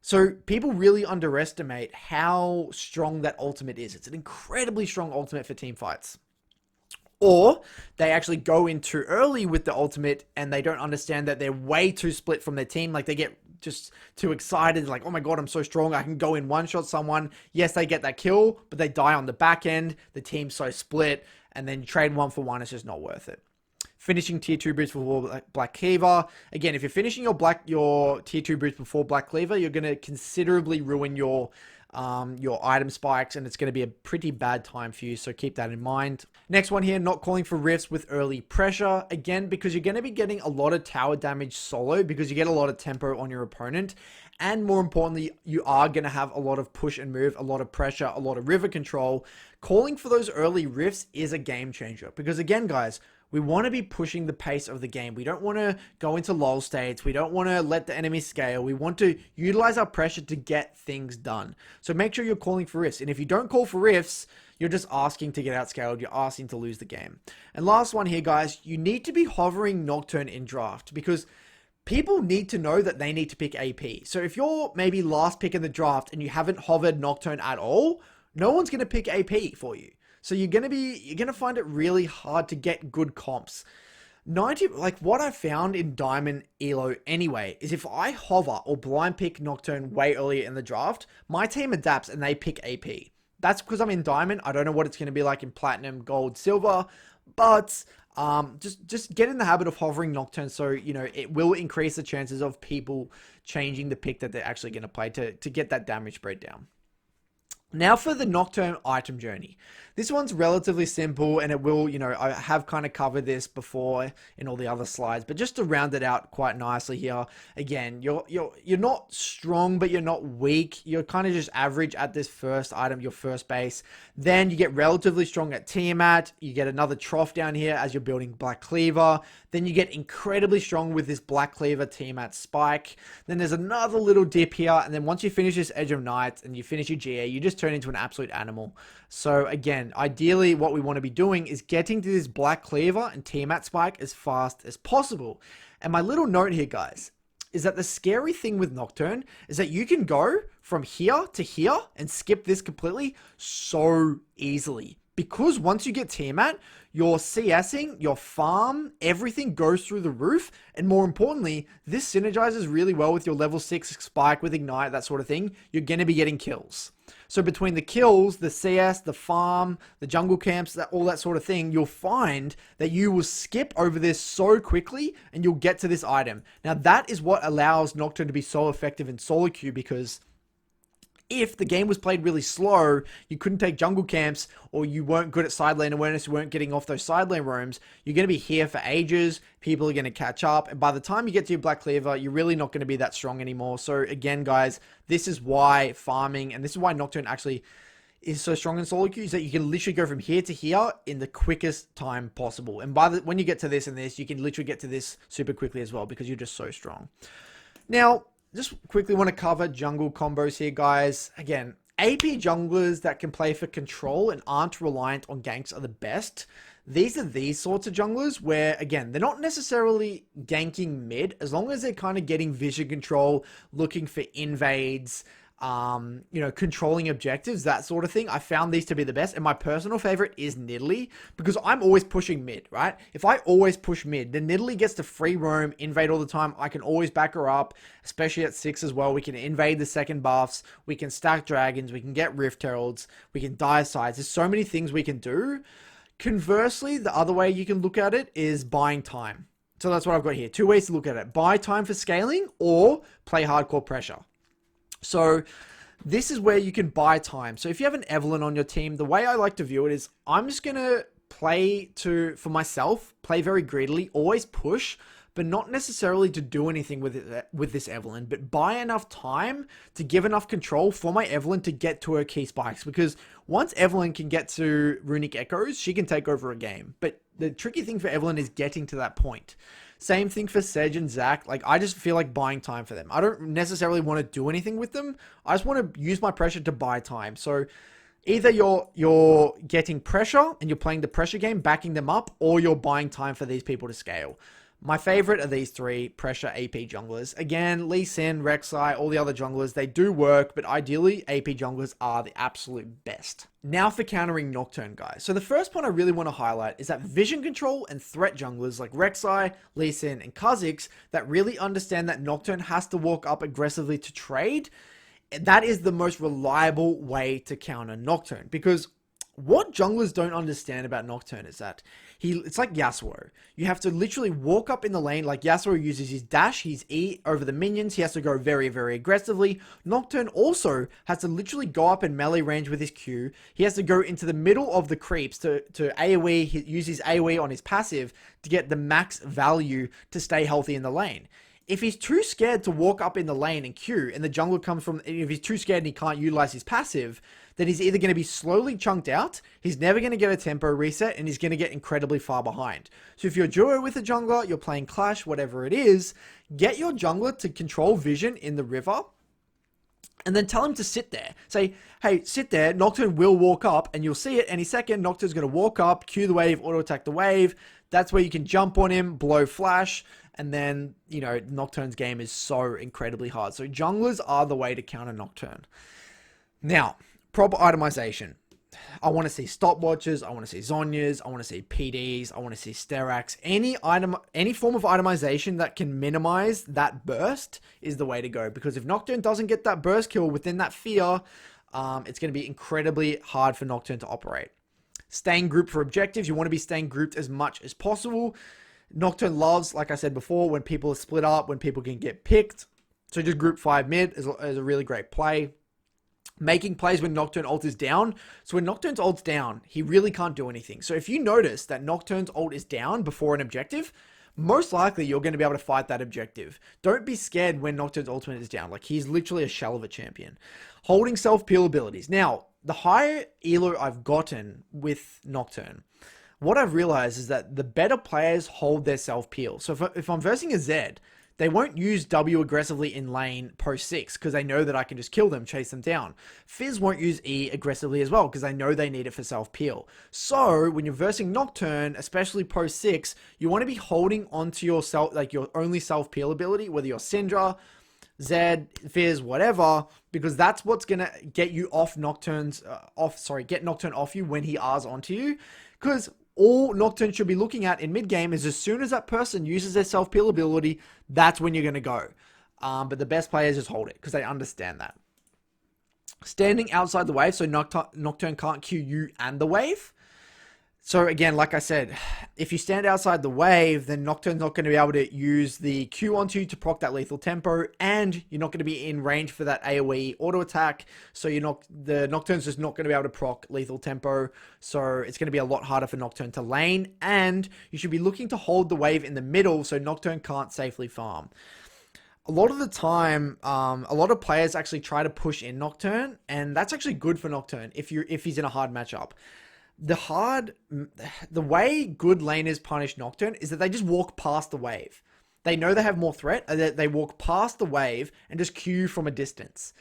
So people really underestimate how strong that ultimate is. It's an incredibly strong ultimate for team fights. Or they actually go in too early with the ultimate and they don't understand that they're way too split from their team. Like, they get just too excited, like, oh my god, I'm so strong, I can go in one-shot someone. Yes, they get that kill, but they die on the back end. The team's so split, and then trade 1 for 1, it's just not worth it. Finishing tier 2 boots before Black Cleaver. Again, if you're finishing your tier 2 boots before Black Cleaver, you're going to considerably ruin your item spikes, and it's going to be a pretty bad time for you, so keep that in mind. Next one here, not calling for rifts with early pressure. Again, because you're going to be getting a lot of tower damage solo, because you get a lot of tempo on your opponent, and more importantly, you are going to have a lot of push and move, a lot of pressure, a lot of river control. Calling for those early rifts is a game changer, because again, guys, we want to be pushing the pace of the game. We don't want to go into lull states. We don't want to let the enemy scale. We want to utilize our pressure to get things done. So make sure you're calling for rifts. And if you don't call for rifts, you're just asking to get outscaled. You're asking to lose the game. And last one here, guys, you need to be hovering Nocturne in draft, because people need to know that they need to pick AP. So if you're maybe last pick in the draft and you haven't hovered Nocturne at all, no one's going to pick AP for you. So you're going to find it really hard to get good comps. Like what I found in Diamond Elo anyway, is if I hover or blind pick Nocturne way earlier in the draft, my team adapts and they pick AP. That's because I'm in Diamond. I don't know what it's going to be like in Platinum, Gold, Silver, but just get in the habit of hovering Nocturne, so you know it will increase the chances of people changing the pick that they're actually going to play to get that damage spread down. Now for the Nocturne item journey. This one's relatively simple, and it will, you know, I have kind of covered this before in all the other slides, but just to round it out quite nicely here, again, you're not strong, but you're not weak. You're kind of just average at this first item, your first base. Then you get relatively strong at Tiamat. You get another trough down here as you're building Black Cleaver. Then you get incredibly strong with this Black Cleaver Tiamat spike. Then there's another little dip here, and then once you finish this Edge of Night and you finish your GA, you just turn into an absolute animal. So again, ideally what we want to be doing is getting to this Black Cleaver and Tiamat spike as fast as possible. And my little note here, guys, is that the scary thing with Nocturne is that you can go from here to here and skip this completely so easily. Because once you get Tiamat, your CSing, your farm, everything goes through the roof. And more importantly, this synergizes really well with your level 6 spike with Ignite, that sort of thing. You're going to be getting kills. So between the kills, the CS, the farm, the jungle camps, all that sort of thing, you'll find that you will skip over this so quickly and you'll get to this item. Now that is what allows Nocturne to be so effective in solo queue, because if the game was played really slow, you couldn't take jungle camps, or you weren't good at side lane awareness, you weren't getting off those side lane roams, you're going to be here for ages, people are going to catch up, and by the time you get to your Black Cleaver, you're really not going to be that strong anymore. So again, guys, this is why farming, and this is why Nocturne actually is so strong in solo queue, is that you can literally go from here to here in the quickest time possible. And when you get to this and this, you can literally get to this super quickly as well, because you're just so strong. Now, just quickly want to cover jungle combos here, guys. Again, AP junglers that can play for control and aren't reliant on ganks are the best. These are these sorts of junglers where, again, they're not necessarily ganking mid, as long as they're kind of getting vision control, looking for invades, controlling objectives, that sort of thing. I found these to be the best. And my personal favorite is Nidalee, because I'm always pushing mid, right? If I always push mid, then Nidalee gets to free roam, invade all the time. I can always back her up, especially at 6 as well. We can invade the second buffs. We can stack dragons. We can get Rift Heralds. We can dire sides. There's so many things we can do. Conversely, the other way you can look at it is buying time. So that's what I've got here. 2 ways to look at it. Buy time for scaling or play hardcore pressure. So this is where you can buy time. So if you have an Evelynn on your team, the way I like to view it is I'm just going to play for myself, play very greedily, always push, but not necessarily to do anything with this Evelynn, but buy enough time to give enough control for my Evelynn to get to her key spikes. Because once Evelynn can get to Runic Echoes, she can take over a game. But the tricky thing for Evelynn is getting to that point. Same thing for Sedge and Zac. Like, I just feel like buying time for them. I don't necessarily want to do anything with them. I just want to use my pressure to buy time. So either you're getting pressure and you're playing the pressure game, backing them up, or you're buying time for these people to scale. My favorite are these 3 pressure AP junglers. Again, Lee Sin, Rek'Sai, all the other junglers, they do work, but ideally AP junglers are the absolute best. Now for countering Nocturne, guys. So the first point I really want to highlight is that vision control and threat junglers like Rek'Sai, Lee Sin, and Kha'Zix that really understand that Nocturne has to walk up aggressively to trade. That is the most reliable way to counter Nocturne, because what junglers don't understand about Nocturne is that it's like Yasuo. You have to literally walk up in the lane. Like Yasuo uses his dash, his E over the minions. He has to go very, very aggressively. Nocturne also has to literally go up in melee range with his Q. He has to go into the middle of the creeps to AoE, use his AoE on his passive to get the max value to stay healthy in the lane. If he's too scared to walk up in the lane and Q, and the jungler comes from, if he's too scared and he can't utilize his passive, then he's either going to be slowly chunked out, he's never going to get a tempo reset, and he's going to get incredibly far behind. So if you're duo with a jungler, you're playing Clash, whatever it is, get your jungler to control vision in the river, and then tell him to sit there. Say, hey, sit there, Nocturne will walk up, and you'll see it any second. Nocturne's going to walk up, Q the wave, auto-attack the wave. That's where you can jump on him, blow flash, and then, Nocturne's game is so incredibly hard. So junglers are the way to counter Nocturne. Now, proper itemization. I want to see stopwatches, I want to see Zhonya's, I want to see PDs, I want to see Steraks. Any form of itemization that can minimize that burst is the way to go. Because if Nocturne doesn't get that burst kill within that fear, it's going to be incredibly hard for Nocturne to operate. Staying grouped for objectives. You want to be staying grouped as much as possible. Nocturne loves, like I said before, when people are split up, when people can get picked. So just group 5 mid is a really great play. Making plays when Nocturne ult is down. So when Nocturne's ult's down, he really can't do anything. So if you notice that Nocturne's ult is down before an objective, most likely you're going to be able to fight that objective. Don't be scared when Nocturne's ultimate is down. Like, he's literally a shell of a champion. Holding self-peel abilities. Now, the higher elo I've gotten with Nocturne, what I've realized is that the better players hold their self-peel. So if I'm versing a Zed, they won't use W aggressively in lane post 6 because they know that I can just kill them, chase them down. Fizz won't use E aggressively as well because they know they need it for self-peel. So when you're versing Nocturne, especially post 6, you want to be holding onto your your only self-peel ability, whether you're Syndra, Zed, Fizz, whatever, because that's what's gonna get you off Nocturne's get Nocturne off you when he R's onto you. Because all Nocturne should be looking at in mid-game is as soon as that person uses their self-peel ability, that's when you're going to go. But the best players just hold it because they understand that. Standing outside the wave, so Nocturne can't Q you and the wave. So again, like I said, if you stand outside the wave, then Nocturne's not going to be able to use the Q onto you to proc that lethal tempo, and you're not going to be in range for that AoE auto attack. So the Nocturne's just not going to be able to proc lethal tempo. So it's going to be a lot harder for Nocturne to lane, and you should be looking to hold the wave in the middle so Nocturne can't safely farm. A lot of the time, a lot of players actually try to push in Nocturne, and that's actually good for Nocturne if he's in a hard matchup. The way good laners punish Nocturne is that they just walk past the wave. They know they have more threat, and they walk past the wave and just Q from a distance.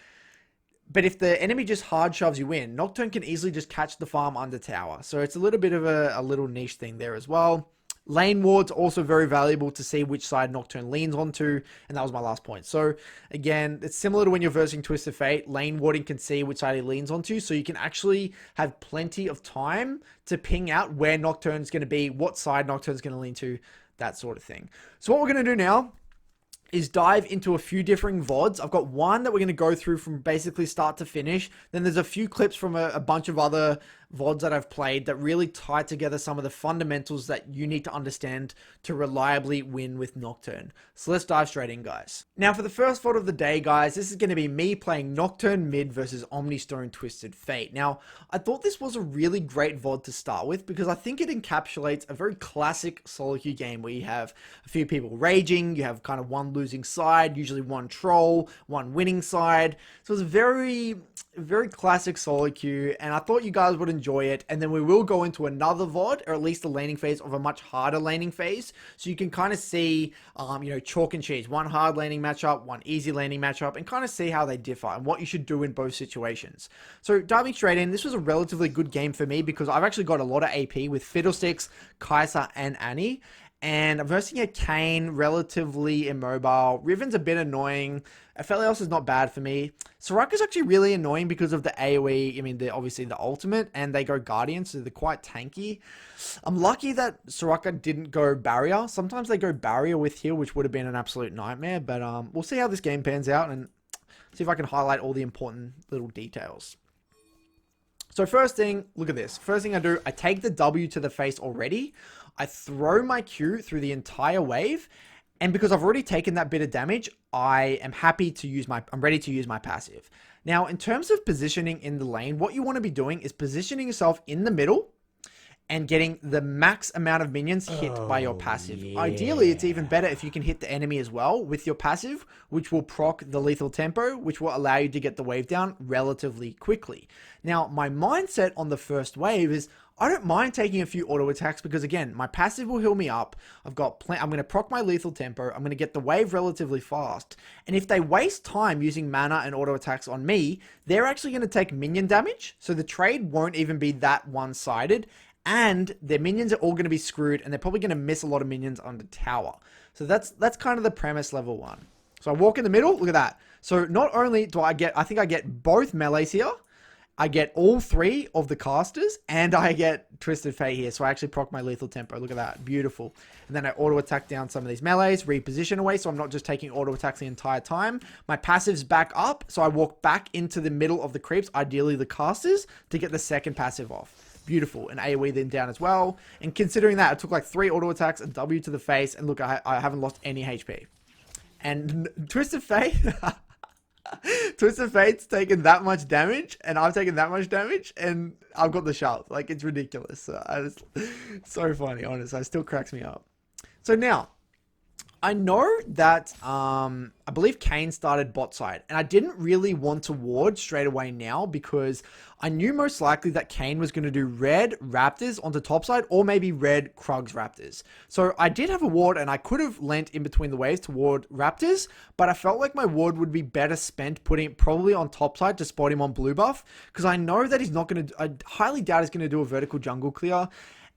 But if the enemy just hard shoves you in, Nocturne can easily just catch the farm under tower. So it's a little bit of a little niche thing there as well. Lane wards also very valuable to see which side Nocturne leans onto, and that was my last point. So again, it's similar to when you're versing Twisted Fate. Lane warding can see which side he leans onto, so you can actually have plenty of time to ping out where Nocturne's going to be, what side Nocturne's going to lean to, that sort of thing. So what we're going to do now is dive into a few different VODs. I've got one that we're going to go through from basically start to finish. Then there's a few clips from a bunch of other VODs that I've played that really tie together some of the fundamentals that you need to understand to reliably win with Nocturne. So let's dive straight in, guys. Now for the first VOD of the day, guys, this is going to be me playing Nocturne mid versus Omnistone Twisted Fate. Now, I thought this was a really great VOD to start with because I think it encapsulates a very classic solo queue game where you have a few people raging, you have kind of one losing side, usually one troll, one winning side. So it's a very classic solo queue, and I thought you guys would enjoy it. And then we will go into another VOD, or at least the laning phase of a much harder laning phase, so you can kind of see, chalk and cheese, one hard laning matchup, one easy laning matchup, and kind of see how they differ and what you should do in both situations. So diving straight in, this was a relatively good game for me because I've actually got a lot of AP with Fiddlesticks, Kai'Sa, and Annie. And I'm versing a Kayn, relatively immobile. Riven's a bit annoying. Aphelios is not bad for me. Soraka's actually really annoying because of the AoE. I mean, they're obviously the ultimate, and they go Guardian, so they're quite tanky. I'm lucky that Soraka didn't go Barrier. Sometimes they go Barrier with heal, which would have been an absolute nightmare. But we'll see how this game pans out and see if I can highlight all the important little details. So first thing, look at this. First thing I do, I take the W to the face already. I throw my Q through the entire wave, and because I've already taken that bit of damage, I'm ready to use my passive. Now, in terms of positioning in the lane, what you want to be doing is positioning yourself in the middle and getting the max amount of minions hit by your passive. Yeah. Ideally, it's even better if you can hit the enemy as well with your passive, which will proc the lethal tempo, which will allow you to get the wave down relatively quickly. Now, my mindset on the first wave is I don't mind taking a few auto attacks because, again, my passive will heal me up. I'm going to proc my lethal tempo. I'm going to get the wave relatively fast. And if they waste time using mana and auto attacks on me, they're actually going to take minion damage. So the trade won't even be that one-sided. And their minions are all going to be screwed, and they're probably going to miss a lot of minions on the tower. So that's kind of the premise level one. So I walk in the middle, look at that. So not only do I think I get both melees here, I get all three of the casters, and I get Twisted Fate here. So I actually proc my lethal tempo, look at that, beautiful. And then I auto attack down some of these melees, reposition away, so I'm not just taking auto attacks the entire time. My passive's back up, so I walk back into the middle of the creeps, ideally the casters, to get the second passive off. Beautiful. And AoE then down as well. And considering that, I took like 3 auto attacks, a W to the face, and look, I haven't lost any HP. And Twisted Fate, Twisted Fate's taken that much damage, and I've taken that much damage, and I've got the shot. Like, it's ridiculous. So funny, honestly. It still cracks me up. So now, I know that, I believe Kayn started bot side, and I didn't really want to ward straight away now because I knew most likely that Kayn was going to do red Raptors onto top side or maybe red Krugs Raptors. So I did have a ward, and I could have lent in between the waves to ward Raptors, but I felt like my ward would be better spent putting it probably on top side to spot him on blue buff because I know that he's not going to, I highly doubt he's going to do a vertical jungle clear.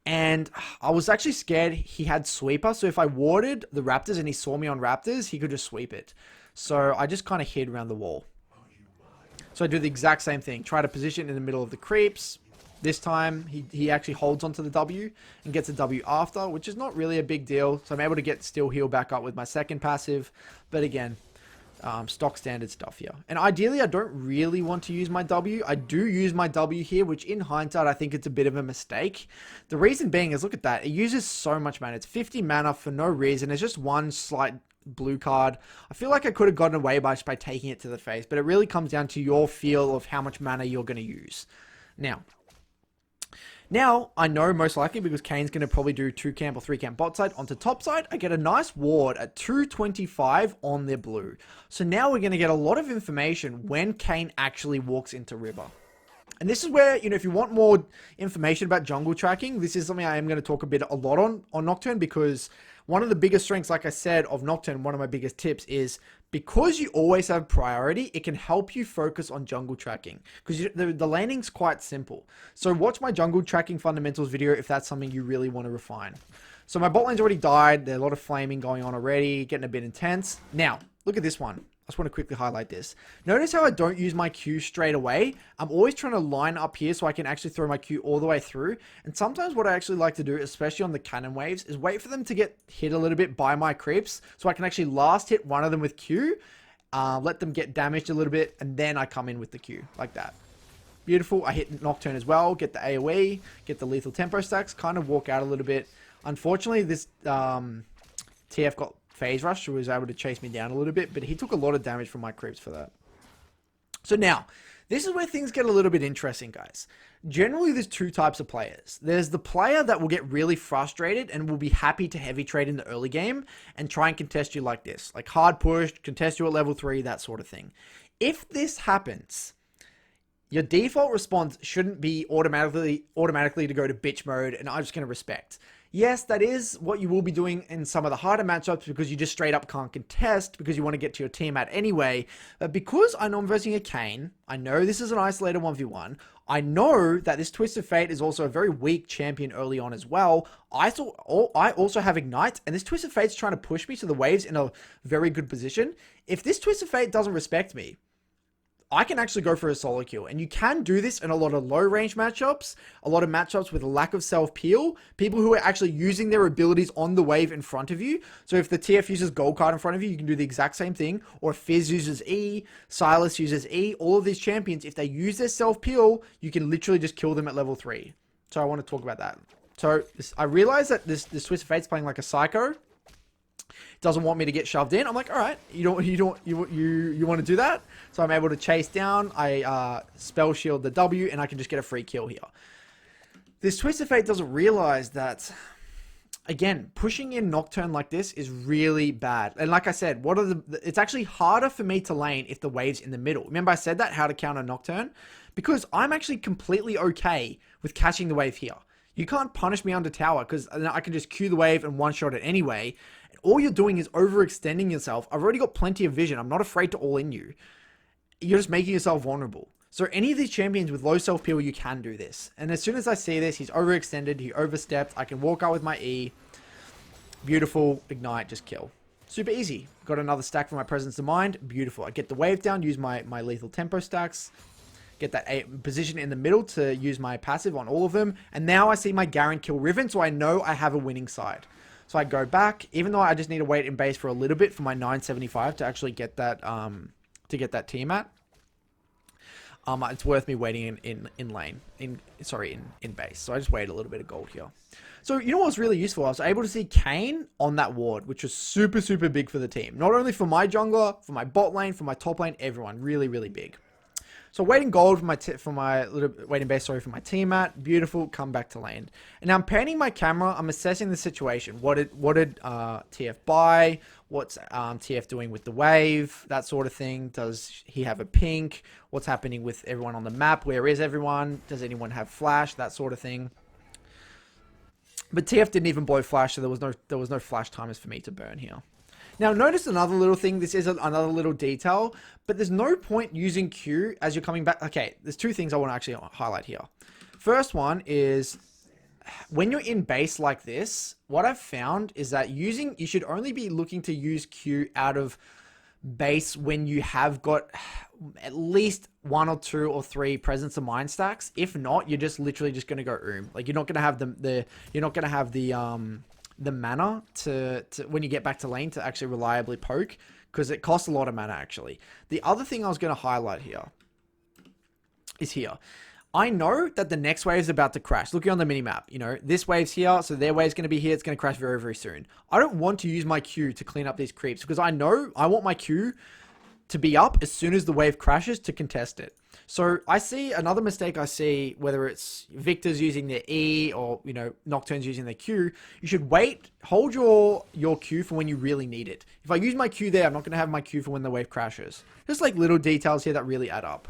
And I was actually scared he had sweeper. So if I warded the Raptors and he saw me on Raptors, he could just sweep it. So I just kind of hid around the wall. So I do the exact same thing. Try to position in the middle of the creeps. This time he actually holds onto the W and gets a W after, which is not really a big deal. So I'm able to get still heal back up with my second passive. But again, stock standard stuff here. And ideally, I don't really want to use my W. I do use my W here, which in hindsight, I think it's a bit of a mistake. The reason being is, look at that. It uses so much mana. It's 50 mana for no reason. It's just one slight blue card. I feel like I could have gotten away by just by taking it to the face, but it really comes down to your feel of how much mana you're going to use. Now, I know most likely because Kayn's going to probably do 2 camp or 3 camp bot side onto top side. I get a nice ward at 225 on their blue. So now we're going to get a lot of information when Kayn actually walks into river. And this is where, if you want more information about jungle tracking, this is something I am going to talk a lot on Nocturne because one of the biggest strengths, like I said, of Nocturne, one of my biggest tips is because you always have priority, it can help you focus on jungle tracking because the laning's quite simple. So watch my jungle tracking fundamentals video if that's something you really want to refine. So my bot lane's already died. There's a lot of flaming going on already, getting a bit intense. Now, look at this one. I just want to quickly highlight this. Notice how I don't use my Q straight away. I'm always trying to line up here so I can actually throw my Q all the way through. And sometimes what I actually like to do, especially on the cannon waves, is wait for them to get hit a little bit by my creeps so I can actually last hit one of them with Q, let them get damaged a little bit, and then I come in with the Q, like that. Beautiful. I hit Nocturne as well, get the AoE, get the lethal tempo stacks, kind of walk out a little bit. Unfortunately, this TF got phase rush, who was able to chase me down a little bit, but he took a lot of damage from my creeps for that. So now, this is where things get a little bit interesting, guys. Generally, there's two types of players. There's the player that will get really frustrated and will be happy to heavy trade in the early game and try and contest you like this. Like hard push, contest you at level 3, that sort of thing. If this happens, your default response shouldn't be automatically to go to bitch mode, and I'm just going to respect. Yes, that is what you will be doing in some of the harder matchups because you just straight up can't contest because you want to get to your teammate anyway. But because I know I'm versing a Kayn, I know this is an isolated 1v1. I know that this Twisted Fate is also a very weak champion early on as well. I also have Ignite, and this Twisted Fate's trying to push me to the waves in a very good position. If this Twisted Fate doesn't respect me, I can actually go for a solo kill. And you can do this in a lot of low range matchups, a lot of matchups with a lack of self peel, people who are actually using their abilities on the wave in front of you. So if the TF uses gold card in front of you, you can do the exact same thing. Or if Fizz uses E, Silas uses E, all of these champions, if they use their self peel, you can literally just kill them at level 3. So I want to talk about that. So I realize that this Twisted Fate's playing like a psycho. Doesn't want me to get shoved in. I'm like, all right, you want to do that? So I'm able to chase down. I spell shield the W, and I can just get a free kill here. This Twisted Fate doesn't realize that, again, pushing in Nocturne like this is really bad. And like I said, it's actually harder for me to lane if the wave's in the middle. Remember I said that, how to counter Nocturne? Because I'm actually completely okay with catching the wave here. You can't punish me under tower because I can just Q the wave and one-shot it anyway. All you're doing is overextending yourself. I've already got plenty of vision. I'm not afraid to all in you. You're just making yourself vulnerable. So any of these champions with low self-peel, you can do this. And as soon as I see this, he's overextended, he overstepped. I can walk out with my E. Beautiful. Ignite, just kill. Super easy. Got another stack for my presence of mind. Beautiful. I get the wave down, use my lethal tempo stacks. Get that position in the middle to use my passive on all of them. And now I see my Garen kill Riven, so I know I have a winning side. So I go back, even though I just need to wait in base for a little bit for my 975 to actually get that Tiamat. It's worth me waiting in lane, in base. So I just wait a little bit of gold here. So you know what was really useful? I was able to see Kayn on that ward, which was super, super big for the team. Not only for my jungler, for my bot lane, for my top lane, everyone. Really, really big. So waiting gold for my waiting base, sorry, for my Tiamat. Beautiful. Come back to lane. And now I'm panning my camera. I'm assessing the situation. What did TF buy? What's TF doing with the wave? That sort of thing. Does he have a pink? What's happening with everyone on the map? Where is everyone? Does anyone have flash? That sort of thing. But TF didn't even blow flash, so there was no flash timers for me to burn here. Now, notice another little thing. This is another little detail, but there's no point using Q as you're coming back. Okay, there's two things I want to actually highlight here. First one is when you're in base like this, what I've found is that you should only be looking to use Q out of base when you have got at least 1 or 2 or 3 presence of mind stacks. If not, you're just literally just going to go Like you're not going to have the mana to when you get back to lane to actually reliably poke, because it costs a lot of mana actually. The other thing I was going to highlight here is here. I know that the next wave is about to crash. Looking on the minimap, you know, this wave's here, so their wave's going to be here. It's going to crash very, very soon. I don't want to use my Q to clean up these creeps because I know I want my Q to be up as soon as the wave crashes to contest it. So I see another mistake I see, whether it's Victor's using their E or, you know, Nocturne's using their Q. You should wait, hold your Q for when you really need it. If I use my Q there, I'm not going to have my Q for when the wave crashes. Just like little details here that really add up.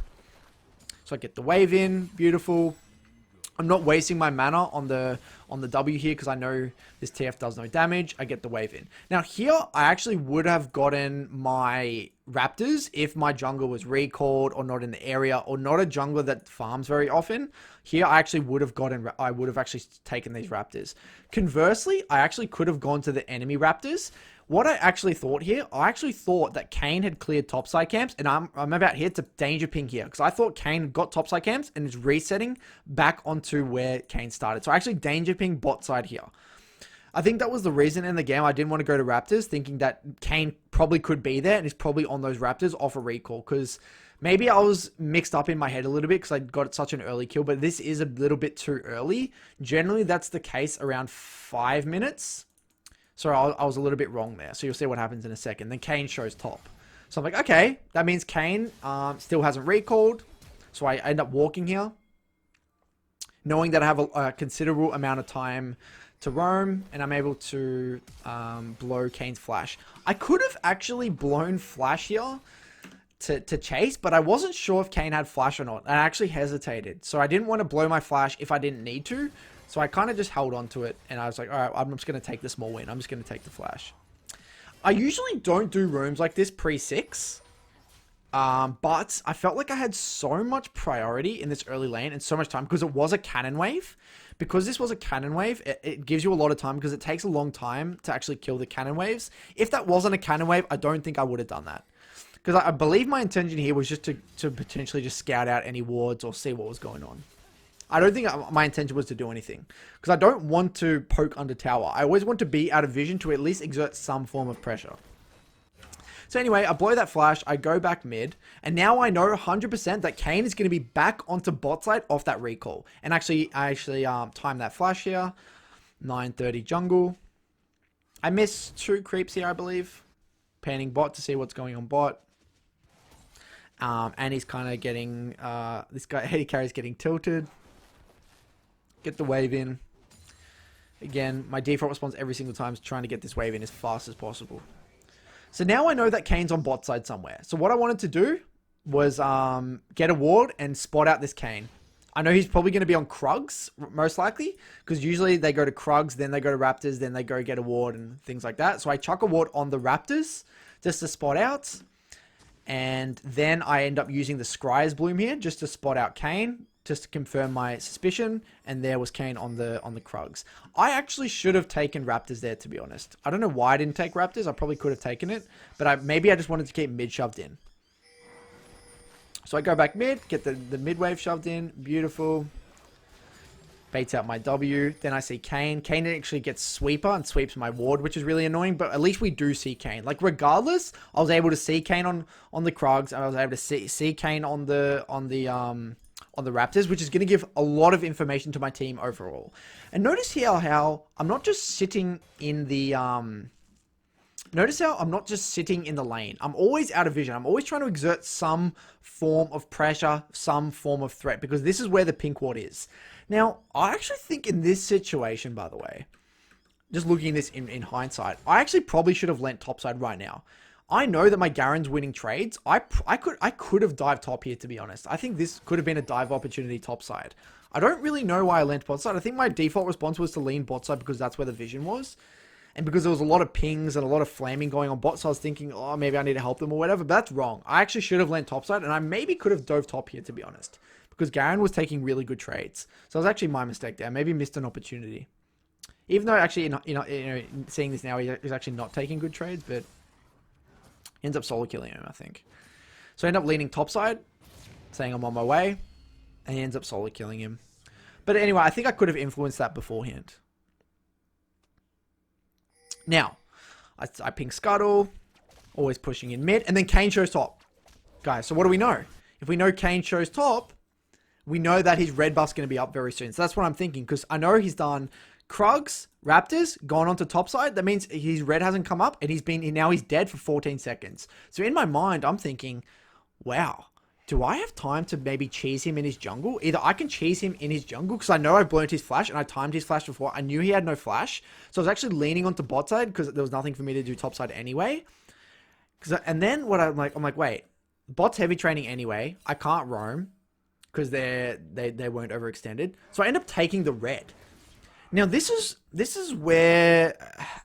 So I get the wave in, beautiful. I'm not wasting my mana on the W here because I know this TF does no damage. I get the wave in. Now here, I actually would have gotten my Raptors if my jungler was recalled or not in the area or not a jungler that farms very often. Here, I actually would have actually taken these Raptors. Conversely, I actually could have gone to the enemy Raptors. What I actually thought here, I actually thought that Kayn had cleared topside camps, and I'm about here to danger ping here, because I thought Kayn got topside camps and is resetting back onto where Kayn started. So I actually danger ping bot side here. I think that was the reason in the game I didn't want to go to Raptors, thinking that Kayn probably could be there and is probably on those Raptors off a recall, because maybe I was mixed up in my head a little bit because I got such an early kill, but this is a little bit too early. Generally, that's the case around 5 minutes. So I was a little bit wrong there. So you'll see what happens in a second. Then Kayn shows top. So I'm like, okay, that means Kayn still hasn't recalled. So I end up walking here, knowing that I have a considerable amount of time to roam, and I'm able to blow Kayn's flash. I could have actually blown flash here to chase, but I wasn't sure if Kayn had flash or not. I actually hesitated. So I didn't want to blow my flash if I didn't need to. So I kind of just held on to it, and I was like, all right, I'm just going to take the small win. I'm just going to take the flash. I usually don't do rooms like this pre-6, but I felt like I had so much priority in this early lane and so much time because it was a cannon wave. Because this was a cannon wave, it gives you a lot of time because it takes a long time to actually kill the cannon waves. If that wasn't a cannon wave, I don't think I would have done that. Because I believe my intention here was just to potentially just scout out any wards or see what was going on. I don't think my intention was to do anything. Because I don't want to poke under tower. I always want to be out of vision to at least exert some form of pressure. So anyway, I blow that flash, I go back mid, and now I know 100% that Kayn is going to be back onto bot side off that recall. And I actually time that flash here. 9:30 jungle. I missed 2 creeps here, I believe. Panning bot to see what's going on bot. And he's kind of getting, this guy, AD carry's getting tilted. Get the wave in. Again, my default response every single time is trying to get this wave in as fast as possible. So now I know that Kayn's on bot side somewhere. So what I wanted to do was get a ward and spot out this Kayn. I know he's probably going to be on Krugs, most likely, because usually they go to Krugs, then they go to Raptors, then they go get a ward and things like that. So I chuck a ward on the Raptors just to spot out. And then I end up using the Scryer's Bloom here just to spot out Kayn, just to confirm my suspicion. And there was Kayn on the Krugs. I actually should have taken Raptors there, to be honest. I don't know why I didn't take Raptors. I probably could have taken it, but maybe I just wanted to keep mid shoved in. So I go back mid, get the mid wave shoved in. Beautiful. Baits out my W. Then I see Kayn. Kayn actually gets sweeper and sweeps my ward, which is really annoying, but at least we do see Kayn. Like, regardless, I was able to see Kayn on the Krugs, and I was able to see Kayn on the Raptors, which is going to give a lot of information to my team overall. And notice here how I'm not just sitting in the notice how I'm not just sitting in the lane. I'm always out of vision. I'm always trying to exert some form of pressure, some form of threat, because this is where the pink ward is. Now, I actually think in this situation, by the way, just looking at this in hindsight, I actually probably should have lent topside right now. I know that my Garen's winning trades. I could have dived top here, to be honest. I think this could have been a dive opportunity topside. I don't really know why I lent bot side. I think my default response was to lean bot side because that's where the vision was. And because there was a lot of pings and a lot of flaming going on bot, so I was thinking, oh, maybe I need to help them or whatever. But that's wrong. I actually should have lent topside, and I maybe could have dove top here, to be honest. Because Garen was taking really good trades. So it was actually my mistake there. I maybe missed an opportunity. Even though actually, seeing this now, he's actually not taking good trades, but ends up solo killing him, I think. So I end up leaning topside, saying I'm on my way, and he ends up solo killing him. But anyway, I think I could have influenced that beforehand. Now, I ping Scuttle, always pushing in mid, and then Kayn shows top. Guys, so what do we know? If we know Kayn shows top, we know that his red buff's going to be up very soon. So that's what I'm thinking, because I know he's done Krugs, Raptors, gone onto top side. That means his red hasn't come up, and now he's dead for 14 seconds. So in my mind, I'm thinking, wow, do I have time to maybe cheese him in his jungle? Either I can cheese him in his jungle, because I know I've blown his flash, and I timed his flash before. I knew he had no flash. So I was actually leaning onto bot side, because there was nothing for me to do top side anyway. And then what I'm like, wait, bot's heavy training anyway. I can't roam, because they weren't overextended. So I end up taking the red. Now this is where,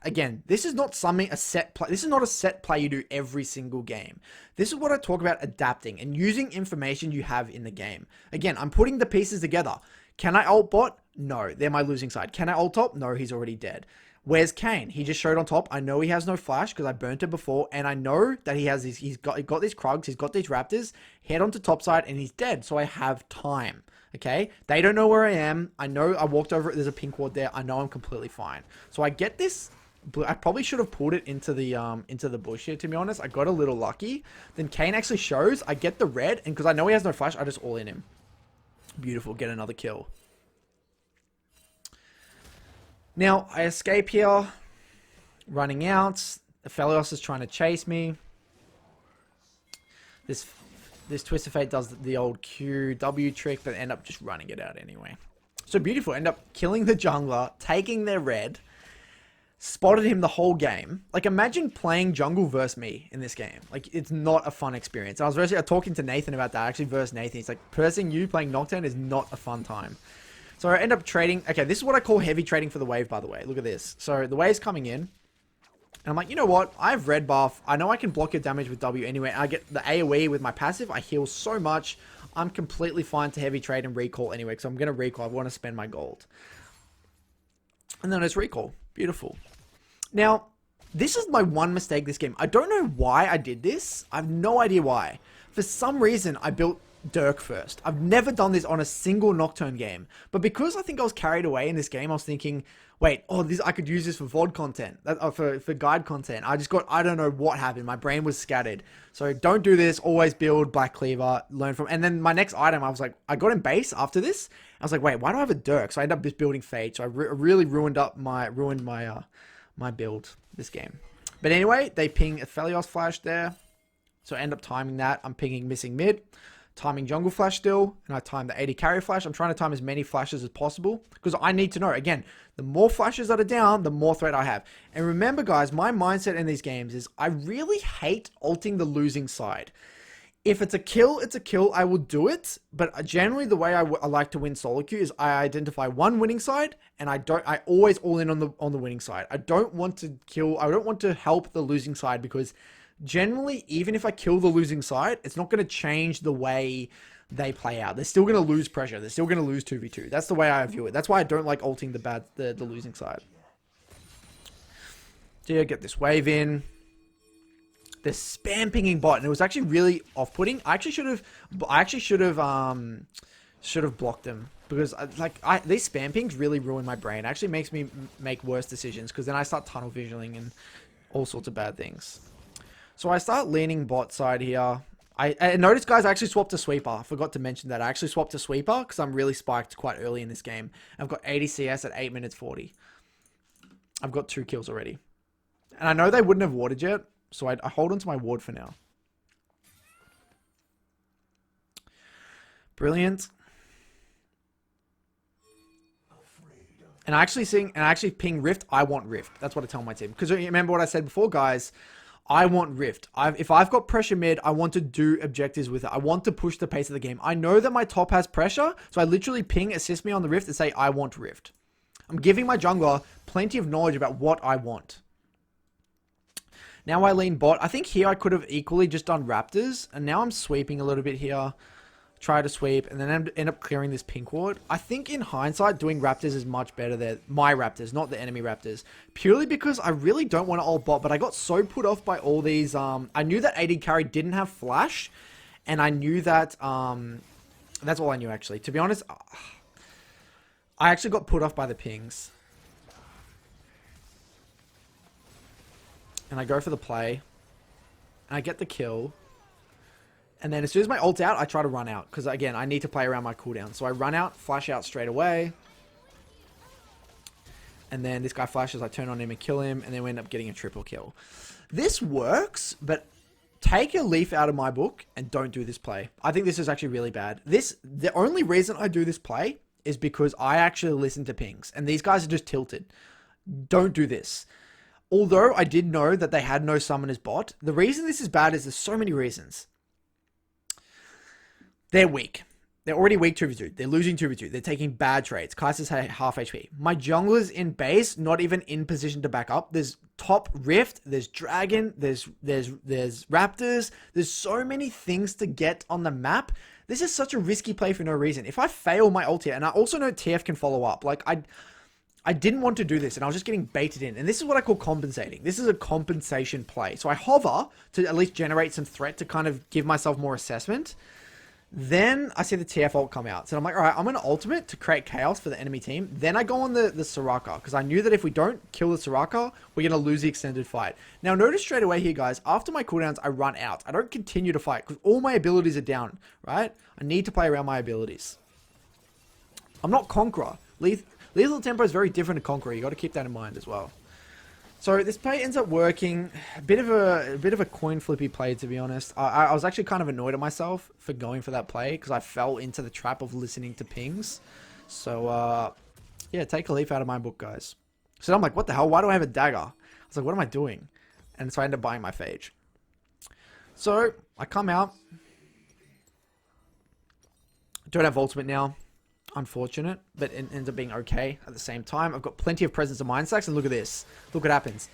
again, this is not something a set play. This is not a set play you do every single game. This is what I talk about adapting and using information you have in the game. Again, I'm putting the pieces together. Can I ult bot? No, they're my losing side. Can I ult top? No, he's already dead. Where's Kayn? He just showed on top. I know he has no flash because I burnt it before, and I know that he's got these Krugs, he's got these Raptors. Head onto top side, and he's dead. So I have time. Okay, they don't know where I am. I know I walked over it. There's a pink ward there. I know I'm completely fine. So I get this. I probably should have pulled it into the bush here. To be honest, I got a little lucky. Then Kayn actually shows. I get the red, and because I know he has no flash, I just all in him. Beautiful. Get another kill. Now I escape here. Running out. Aphelios is trying to chase me. This Twist of Fate does the old QW trick, but end up just running it out anyway. So beautiful. End up killing the jungler, taking their red, spotted him the whole game. Like, imagine playing jungle versus me in this game. Like, it's not a fun experience. I was talking to Nathan about that. I actually versus Nathan. He's like, versing you playing Nocturne is not a fun time. So I end up trading. Okay, this is what I call heavy trading for the wave, by the way. Look at this. So the wave's coming in. And I'm like, you know what? I have red buff. I know I can block your damage with W anyway. I get the AoE with my passive. I heal so much. I'm completely fine to heavy trade and recall anyway. Because I'm going to recall. I want to spend my gold. And then it's recall. Beautiful. Now, this is my one mistake this game. I don't know why I did this. I have no idea why. For some reason, I built Dirk first. I've never done this on a single Nocturne game. But because I think I was carried away in this game, I was thinking, wait, oh, I could use this for VOD content, for guide content. I don't know what happened. My brain was scattered. So don't do this. Always build Black Cleaver, learn from, and then my next item, I was like, I got in base after this. I was like, wait, why do I have a Dirk? So I ended up just building Fade. So I really ruined my build this game. But anyway, they ping Aphelios flash there. So I end up timing that. I'm pinging missing mid. Timing jungle flash still, and I time the 80 carry flash. I'm trying to time as many flashes as possible because I need to know. Again, the more flashes that are down, the more threat I have. And remember, guys, my mindset in these games is I really hate ulting the losing side. If it's a kill, it's a kill. I will do it. But generally, the way I like to win solo queue is I identify one winning side, and I always all in on the winning side. I don't want to kill. I don't want to help the losing side because generally, even if I kill the losing side, it's not going to change the way they play out. They're still going to lose pressure. They're still going to lose 2v2. That's the way I view it. That's why I don't like ulting the losing side. So yeah, get this wave in. They're spam pinging bot, and it was actually really off-putting. I actually should have blocked them because these spam pings really ruin my brain. It actually makes me make worse decisions because then I start tunnel visioning and all sorts of bad things. So I start leaning bot side here. I noticed, guys, I actually swapped to sweeper. I forgot to mention that. I actually swapped to sweeper because I'm really spiked quite early in this game. I've got 80 CS at 8 minutes 40. I've got 2 kills already. And I know they wouldn't have warded yet, so I hold on to my ward for now. Brilliant. And I actually ping Rift. I want Rift. That's what I tell my team. Because remember what I said before, guys. I want Rift. If I've got pressure mid, I want to do objectives with it. I want to push the pace of the game. I know that my top has pressure, so I literally ping assist me on the Rift and say, I want Rift. I'm giving my jungler plenty of knowledge about what I want. Now I lean bot. I think here I could have equally just done Raptors, and now I'm sweeping a little bit here. Try to sweep, and then end up clearing this pink ward. I think in hindsight, doing Raptors is much better than my Raptors, not the enemy Raptors. Purely because I really don't want to ult bot, but I got so put off by all these. I knew that AD carry didn't have flash, and I knew that. That's all I knew, actually. To be honest, I actually got put off by the pings. And I go for the play, and I get the kill. And then as soon as my ult's out, I try to run out. Because, again, I need to play around my cooldown. So I run out, flash out straight away. And then this guy flashes, I turn on him and kill him. And then we end up getting a triple kill. This works, but take a leaf out of my book and don't do this play. I think this is actually really bad. The only reason I do this play is because I actually listen to pings. And these guys are just tilted. Don't do this. Although I did know that they had no summoners bot. The reason this is bad is there's so many reasons. They're weak. They're already weak 2v2. They're losing 2v2. They're taking bad trades. Kai'Sa's half HP. My junglers in base, not even in position to back up. There's top Rift. There's Dragon. There's Raptors. There's so many things to get on the map. This is such a risky play for no reason. If I fail my ult here, and I also know TF can follow up. Like, I didn't want to do this, and I was just getting baited in. And this is what I call compensating. This is a compensation play. So I hover to at least generate some threat to kind of give myself more assessment. Then I see the TF ult come out. So I'm like, all right, I'm going to ultimate to create chaos for the enemy team. Then I go on the Soraka, because I knew that if we don't kill the Soraka, we're going to lose the extended fight. Now, notice straight away here, guys, after my cooldowns, I run out. I don't continue to fight, because all my abilities are down, right? I need to play around my abilities. I'm not Conqueror. Lethal Tempo is very different to Conqueror. You got to keep that in mind as well. So this play ends up working. A bit of a coin flippy play, to be honest. I was actually kind of annoyed at myself for going for that play because I fell into the trap of listening to pings. So yeah, take a leaf out of my book, guys. So I'm like, what the hell? Why do I have a dagger? I was like, what am I doing? And so I ended up buying my Phage. So I come out. Don't have ultimate now. Unfortunate, but it ends up being okay at the same time. I've got plenty of presence of mind stacks, and look at this. Look what happens.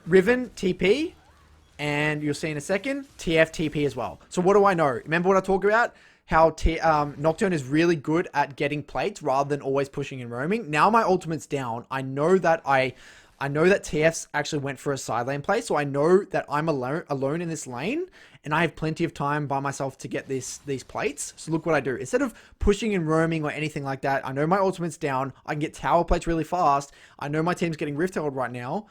Riven TP, and you'll see in a second, TF TP as well. So what do I know? Remember what I talked about? How Nocturne is really good at getting plates rather than always pushing and roaming. Now my ultimate's down. I know that TF's actually went for a side lane play, so I know that I'm alone in this lane, and I have plenty of time by myself to get these plates. So look what I do. Instead of pushing and roaming or anything like that, I know my ultimate's down. I can get tower plates really fast. I know my team's getting Rift held right now.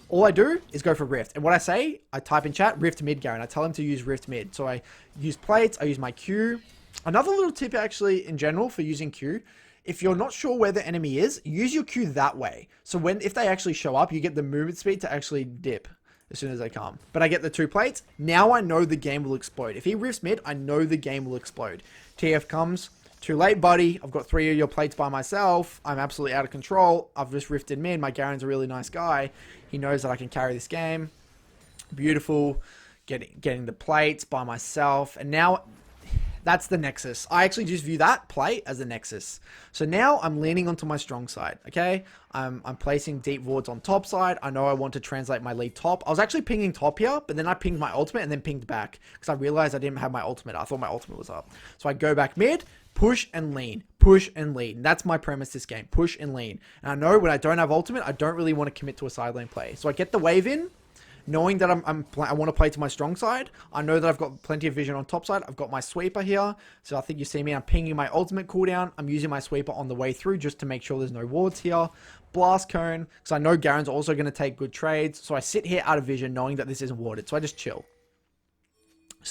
All I do is go for Rift. And what I say, I type in chat, Rift mid, Garen. I tell him to use Rift mid. So I use plates, I use my Q. Another little tip actually in general for using Q, if you're not sure where the enemy is, use your Q that way. So if they actually show up, you get the movement speed to actually dip as soon as they come. But I get the 2 plates. Now I know the game will explode. If he rifts mid, I know the game will explode. TF comes. Too late, buddy. I've got 3 of your plates by myself. I'm absolutely out of control. I've just rifted mid. My Garen's a really nice guy. He knows that I can carry this game. Beautiful. Getting the plates by myself. And now that's the Nexus. I actually just view that play as a Nexus. So now I'm leaning onto my strong side, okay? I'm placing deep wards on top side. I know I want to translate my lead top. I was actually pinging top here, but then I pinged my ultimate and then pinged back because I realized I didn't have my ultimate. I thought my ultimate was up. So I go back mid, push and lean, push and lean. That's my premise this game, push and lean. And I know when I don't have ultimate, I don't really want to commit to a side lane play. So I get the wave in, knowing that I want to play to my strong side. I know that I've got plenty of vision on top side. I've got my sweeper here. So I think you see me, I'm pinging my ultimate cooldown. I'm using my sweeper on the way through just to make sure there's no wards here. Blast cone, because I know Garen's also going to take good trades. So I sit here out of vision knowing that this isn't warded. So I just chill.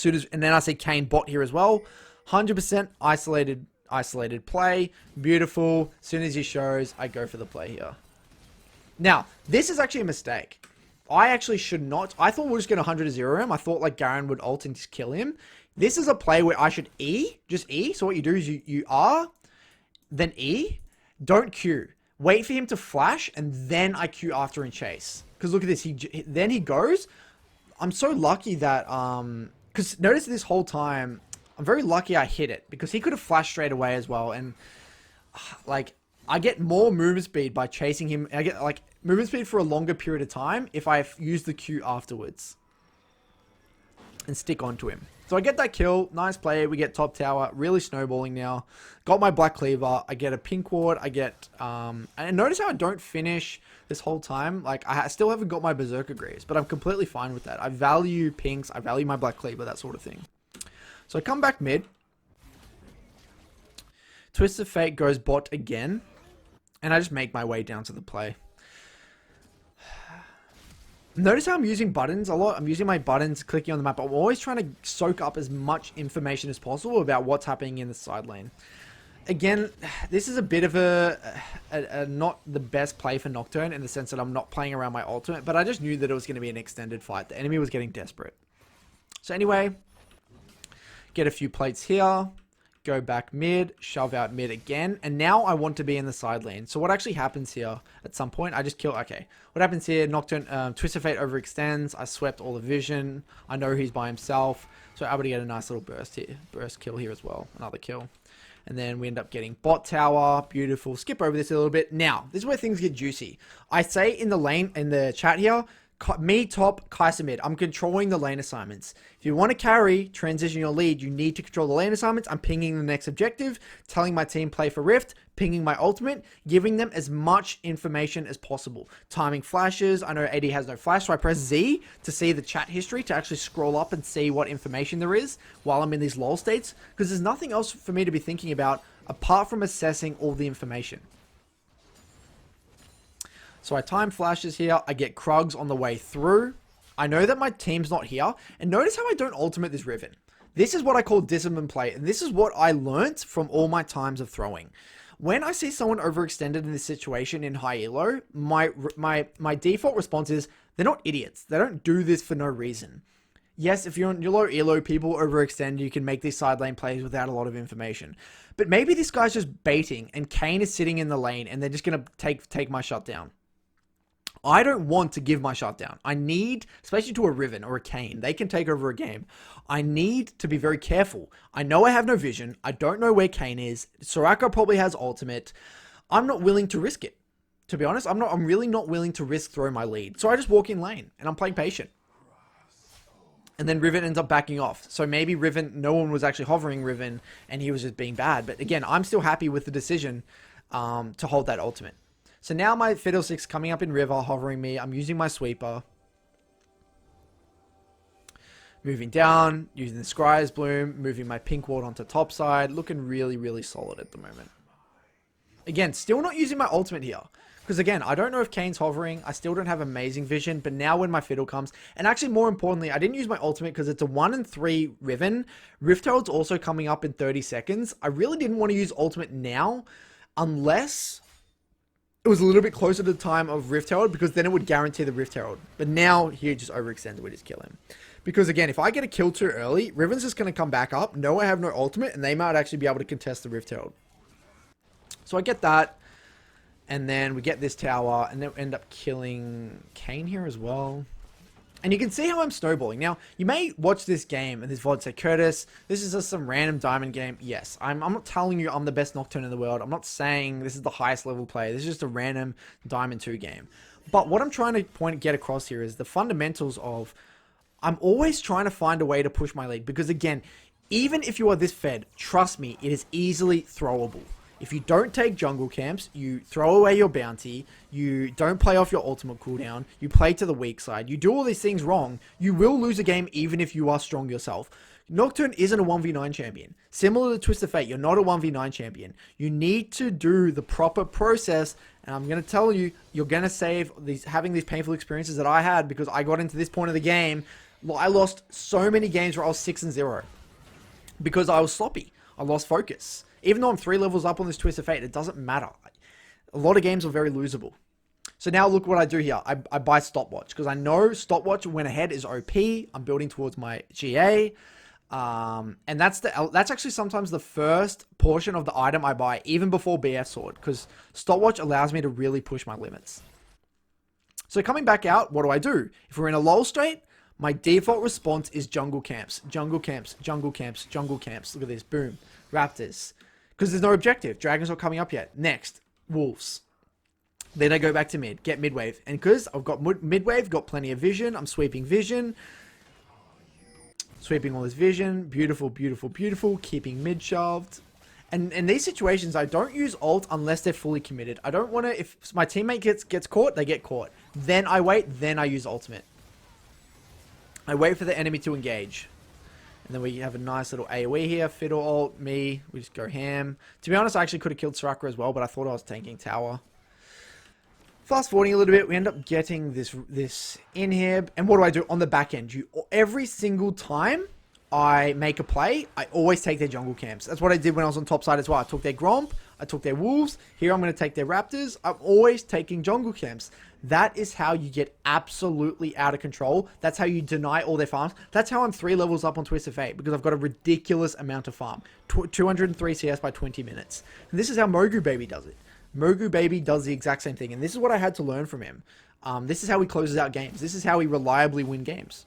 And then I see Kayn bot here as well. 100% isolated play. Beautiful. As soon as he shows, I go for the play here. Now, this is actually a mistake. I actually should not. I thought we were just going to 100-0 him. I thought like Garen would ult and just kill him. This is a play where I should E. Just E. So what you do is you R, then E. Don't Q. Wait for him to flash, and then I Q after and chase. Because look at this. Then he goes. I'm so lucky that... Because notice this whole time, I'm very lucky I hit it. Because he could have flashed straight away as well. And like... I get more movement speed by chasing him. I get like movement speed for a longer period of time if I use the Q afterwards and stick onto him. So I get that kill. Nice play. We get top tower. Really snowballing now. Got my Black Cleaver. I get a pink ward. I get... and notice how I don't finish this whole time. Like, I still haven't got my Berserker Greaves, but I'm completely fine with that. I value pinks. I value my Black Cleaver, that sort of thing. So I come back mid. Twist of Fate goes bot again. And I just make my way down to the play. Notice how I'm using buttons a lot. I'm using my buttons, clicking on the map. I'm always trying to soak up as much information as possible about what's happening in the side lane. Again, this is a bit of a not the best play for Nocturne in the sense that I'm not playing around my ultimate. But I just knew that it was going to be an extended fight. The enemy was getting desperate. So anyway, get a few plates here. Go back mid, shove out mid again, and now I want to be in the side lane. So what actually happens here at some point, I just kill, okay. What happens here, Nocturne, Twist of Fate overextends, I swept all the vision, I know he's by himself, so I'm able to get a nice little burst here, burst kill here as well, another kill. And then we end up getting bot tower. Beautiful. Skip over this a little bit. Now, this is where things get juicy. I say in the lane, in the chat here, me top, Kai'Sa mid. I'm controlling the lane assignments. If you want to carry, transition your lead, you need to control the lane assignments. I'm pinging the next objective, telling my team play for Rift, pinging my ultimate, giving them as much information as possible. Timing flashes. I know AD has no flash, so I press Z to see the chat history, to actually scroll up and see what information there is while I'm in these lull states, because there's nothing else for me to be thinking about apart from assessing all the information. So I time flashes here. I get Krugs on the way through. I know that my team's not here. And notice how I don't ultimate this Riven. This is what I call discipline play. And this is what I learnt from all my times of throwing. When I see someone overextended in this situation in high elo, my default response is, they're not idiots. They don't do this for no reason. Yes, if you're on your low elo, people overextend, you can make these side lane plays without a lot of information. But maybe this guy's just baiting and Kayn is sitting in the lane and they're just going to take my shutdown. I don't want to give my shutdown. I need, especially to a Riven or a Kayn, they can take over a game. I need to be very careful. I know I have no vision. I don't know where Kayn is. Soraka probably has ultimate. I'm not willing to risk it. To be honest, I'm really not willing to risk throwing my lead. So I just walk in lane and I'm playing patient. And then Riven ends up backing off. So maybe Riven, no one was actually hovering Riven and he was just being bad. But again, I'm still happy with the decision to hold that ultimate. So now my Fiddlesticks coming up in river, hovering me. I'm using my sweeper. Moving down, using the Scryer's Bloom, moving my pink ward onto top side. Looking really, really solid at the moment. Again, still not using my ultimate here. Because again, I don't know if Kayn's hovering. I still don't have amazing vision. But now when my Fiddle comes, and actually more importantly, I didn't use my ultimate because it's a 1 in 3 Riven. Rift Herald's also coming up in 30 seconds. I really didn't want to use ultimate now unless it was a little bit closer to the time of Rift Herald, because then it would guarantee the Rift Herald. But now he just overextends, we just kill him. Because again, if I get a kill too early, Riven's just going to come back up. No, I have no ultimate, and they might actually be able to contest the Rift Herald. So I get that. And then we get this tower, and then we end up killing Kayn here as well. And you can see how I'm snowballing. Now, you may watch this game and this VOD say, Curtis, this is just some random diamond game. Yes, I'm not telling you I'm the best Nocturne in the world. I'm not saying this is the highest level play. This is just a random Diamond 2 game. But what I'm trying to get across here is the fundamentals of, I'm always trying to find a way to push my lead. Because again, even if you are this fed, trust me, it is easily throwable. If you don't take jungle camps, you throw away your bounty, you don't play off your ultimate cooldown, you play to the weak side, you do all these things wrong, you will lose a game even if you are strong yourself. Nocturne isn't a 1v9 champion. Similar to Twisted Fate, you're not a 1v9 champion. You need to do the proper process, and I'm going to tell you, you're going to save having these painful experiences that I had because I got into this point of the game. I lost so many games where I was 6-0 because I was sloppy. I lost focus. Even though I'm 3 levels up on this Twisted Fate, it doesn't matter. A lot of games are very losable. So now look what I do here. I buy Stopwatch because I know Stopwatch when ahead is OP. I'm building towards my GA. And that's actually sometimes the first portion of the item I buy, even before BF Sword, because Stopwatch allows me to really push my limits. So coming back out, what do? If we're in a lull state, my default response is jungle camps, jungle camps, jungle camps, jungle camps. Look at this, boom, Raptors. Because there's no objective. Dragon's not coming up yet. Next, Wolves. Then I go back to mid, get mid wave. And because I've got mid wave, got plenty of vision, I'm sweeping vision. Sweeping all this vision. Beautiful, beautiful, beautiful. Keeping mid shoved. And in these situations, I don't use ult unless they're fully committed. I don't want to, if my teammate gets caught, they get caught. Then I wait, then I use ultimate. I wait for the enemy to engage. And then we have a nice little AoE here. Fiddle ult, me. We just go ham. To be honest, I actually could have killed Soraka as well, but I thought I was tanking tower. Fast forwarding a little bit, we end up getting this inhib. And what do? On the back end, every single time I make a play, I always take their jungle camps. That's what I did when I was on top side as well. I took their Gromp, I took their Wolves. Here I'm going to take their Raptors. I'm always taking jungle camps. That is how you get absolutely out of control. That's how you deny all their farms. That's how I'm 3 levels up on Twisted Fate, because I've got a ridiculous amount of farm. 203 CS by 20 minutes. And this is how Mogu Baby does it. Mogu Baby does the exact same thing. And this is what I had to learn from him. This is how he closes out games. This is how he reliably win games.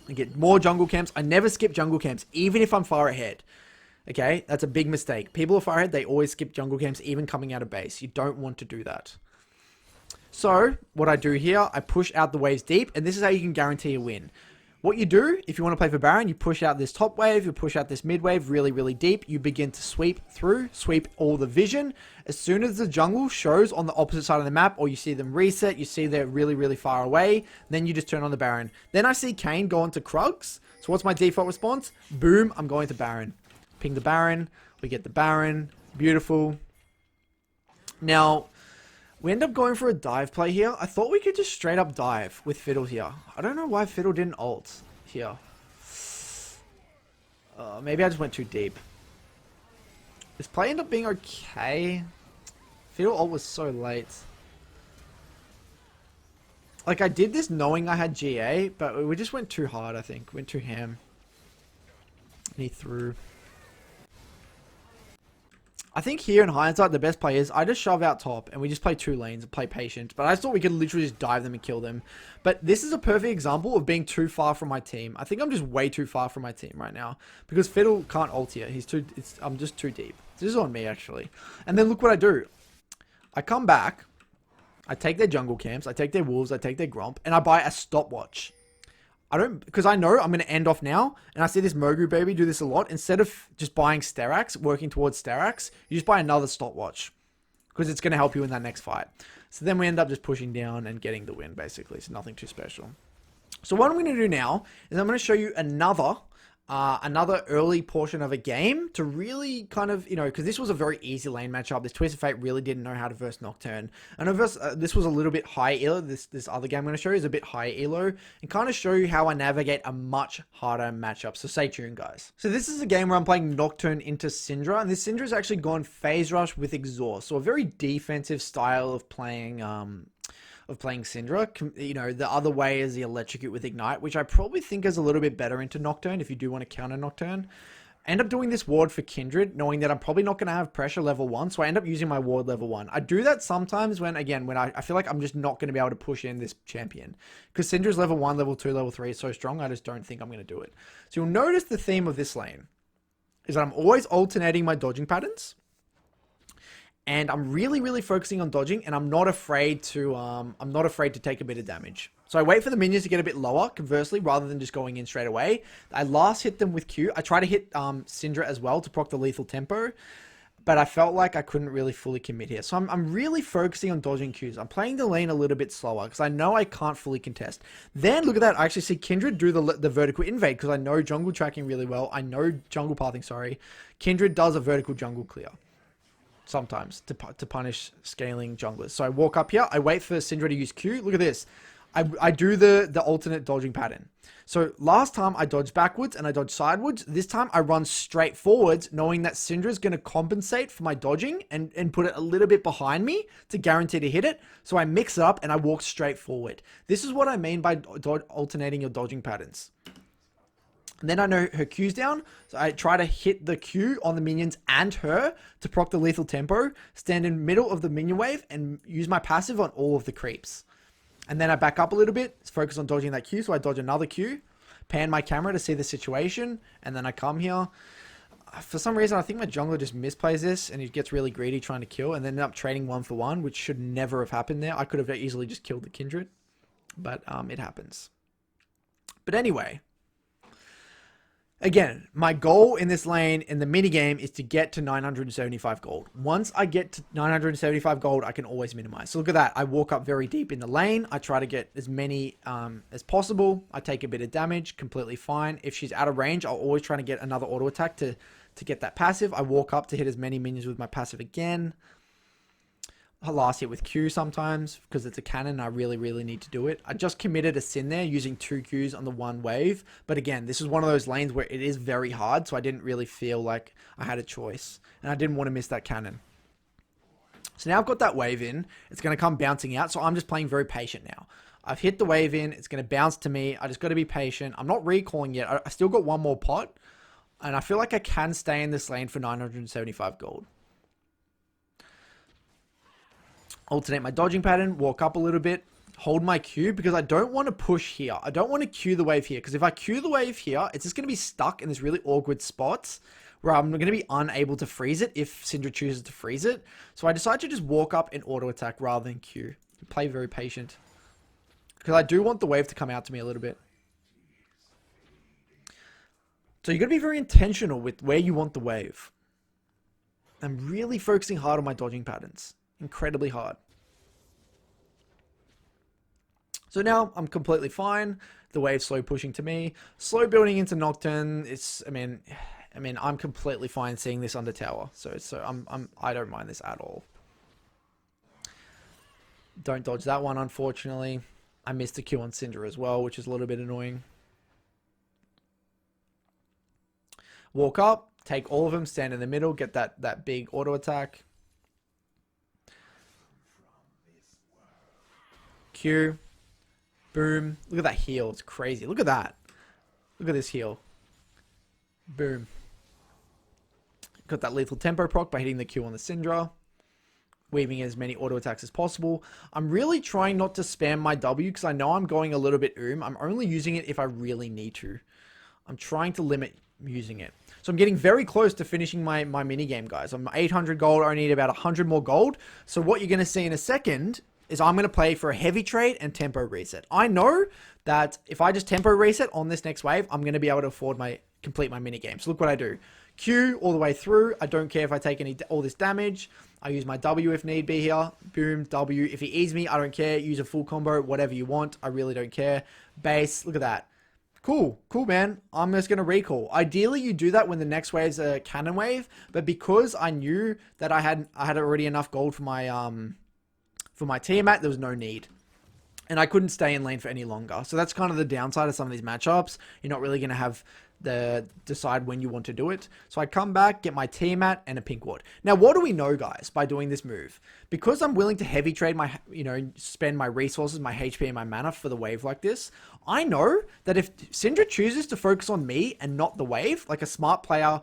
I get more jungle camps. I never skip jungle camps, even if I'm far ahead. Okay, that's a big mistake. People of Firehead, they always skip jungle camps even coming out of base. You don't want to do that. So, what I do here, I push out the waves deep, and this is how you can guarantee a win. What you do, if you want to play for Baron, you push out this top wave, you push out this mid wave really, really deep. You begin to sweep through, sweep all the vision. As soon as the jungle shows on the opposite side of the map, or you see them reset, you see they're really, really far away, then you just turn on the Baron. Then I see Kayn go into Krugs. So what's my default response? Boom, I'm going to Baron. Ping the Baron, we get the Baron. Beautiful. Now, we end up going for a dive play here. I thought we could just straight up dive with Fiddle here. I don't know why Fiddle didn't ult here. Maybe I just went too deep. This play ended up being okay. Fiddle ult was so late. Like, I did this knowing I had GA, but we just went too hard, I think. Went too ham. And he threw. I think here in hindsight, the best play is I just shove out top and we just play 2 lanes and play patient. But I thought we could literally just dive them and kill them. But this is a perfect example of being too far from my team. I think I'm just way too far from my team right now. Because Fiddle can't ult here. I'm just too deep. This is on me, actually. And then look what I do. I come back. I take their jungle camps. I take their wolves. I take their gromp. And I buy a stopwatch. Because I know I'm going to end off now, and I see this Mogu baby do this a lot. Instead of just buying Sterak's, working towards Sterak's, you just buy another stopwatch, because it's going to help you in that next fight. So then we end up just pushing down and getting the win, basically. So nothing too special. So what I'm going to do now is I'm going to show you another early portion of a game to really kind of, because this was a very easy lane matchup. This Twisted Fate really didn't know how to verse Nocturne. And this was a little bit high elo. This other game I'm going to show you is a bit high elo, and kind of show you how I navigate a much harder matchup. So stay tuned, guys. So this is a game where I'm playing Nocturne into Syndra, and this Syndra's actually gone Phase Rush with Exhaust. So a very defensive style of playing Syndra. The other way is the Electrocute with Ignite, which I probably think is a little bit better into Nocturne if you do want to counter Nocturne. I end up doing this ward for Kindred, knowing that I'm probably not going to have pressure level 1, so I end up using my ward level 1. I do that sometimes when I feel like I'm just not going to be able to push in this champion. Because Syndra's level 1, level 2, level 3 is so strong, I just don't think I'm going to do it. So you'll notice the theme of this lane is that I'm always alternating my dodging patterns. And I'm really, really focusing on dodging, and I'm not afraid to take a bit of damage. So I wait for the minions to get a bit lower, conversely, rather than just going in straight away. I last hit them with Q. I try to hit Syndra as well to proc the lethal tempo, but I felt like I couldn't really fully commit here. So I'm really focusing on dodging Qs. I'm playing the lane a little bit slower, because I know I can't fully contest. Then, look at that, I actually see Kindred do the vertical invade, because I know jungle tracking really well. I know jungle pathing, sorry. Kindred does a vertical jungle clear. Sometimes to punish scaling junglers. So I walk up here, I wait for Syndra to use Q. Look at this. I do the alternate dodging pattern. So last time I dodged backwards and I dodged sidewards. This time I run straight forwards, knowing that Syndra is going to compensate for my dodging and put it a little bit behind me to guarantee to hit it. So I mix it up and I walk straight forward. This is what I mean by alternating your dodging patterns. And then I know her Q's down, so I try to hit the Q on the minions and her to proc the lethal tempo, stand in middle of the minion wave, and use my passive on all of the creeps. And then I back up a little bit, focus on dodging that Q, so I dodge another Q, pan my camera to see the situation, and then I come here. For some reason, I think my jungler just misplays this, and he gets really greedy trying to kill, and then end up trading 1 for 1, which should never have happened there. I could have easily just killed the Kindred, but it happens. But anyway, again, my goal in this lane in the mini game is to get to 975 gold. Once I get to 975 gold, I can always minimize. So look at that. I walk up very deep in the lane. I try to get as many as possible. I take a bit of damage, completely fine. If she's out of range, I'll always try to get another auto attack to get that passive. I walk up to hit as many minions with my passive again. I last hit with Q sometimes because it's a cannon. I really, really need to do it. I just committed a sin there using 2 Qs on the 1 wave. But again, this is one of those lanes where it is very hard. So I didn't really feel like I had a choice. And I didn't want to miss that cannon. So now I've got that wave in. It's going to come bouncing out. So I'm just playing very patient now. I've hit the wave in. It's going to bounce to me. I just got to be patient. I'm not recalling yet. I still got 1 more pot. And I feel like I can stay in this lane for 975 gold. Alternate my dodging pattern, walk up a little bit, hold my Q, because I don't want to push here. I don't want to Q the wave here, because if I Q the wave here, it's just going to be stuck in this really awkward spot where I'm going to be unable to freeze it if Syndra chooses to freeze it. So I decide to just walk up and auto attack rather than Q. Play very patient. Because I do want the wave to come out to me a little bit. So you've got to be very intentional with where you want the wave. I'm really focusing hard on my dodging patterns. Incredibly hard. So now I'm completely fine. The wave's slow pushing to me. Slow building into Nocturne. I mean, I'm completely fine seeing this under tower. So I don't mind this at all. Don't dodge that one, unfortunately. I missed a Q on Syndra as well, which is a little bit annoying. Walk up, take all of them, stand in the middle, get that big auto attack. Q. Boom. Look at that heal. It's crazy. Look at that. Look at this heal. Boom. Got that lethal tempo proc by hitting the Q on the Syndra. Weaving as many auto attacks as possible. I'm really trying not to spam my W because I know I'm going a little bit I'm only using it if I really need to. I'm trying to limit using it. So I'm getting very close to finishing my mini game, guys. I'm 800 gold. I need about 100 more gold. So what you're going to see in a second is I'm going to play for a heavy trade and tempo reset. I know that if I just tempo reset on this next wave, I'm going to be able to complete my mini game. So look what I do. Q all the way through. I don't care if I take all this damage. I use my W if need be here. Boom, W. If he E's me, I don't care. Use a full combo, whatever you want. I really don't care. Base, look at that. Cool, man. I'm just going to recall. Ideally, you do that when the next wave's a cannon wave, but because I knew that I had already enough gold for my Tiamat, there was no need. And I couldn't stay in lane for any longer. So that's kind of the downside of some of these matchups. You're not really going to have decide when you want to do it. So I come back, get my Tiamat and a pink ward. Now, what do we know, guys, by doing this move? Because I'm willing to heavy trade spend my resources, my HP and my mana for the wave like this, I know that if Syndra chooses to focus on me and not the wave, like a smart player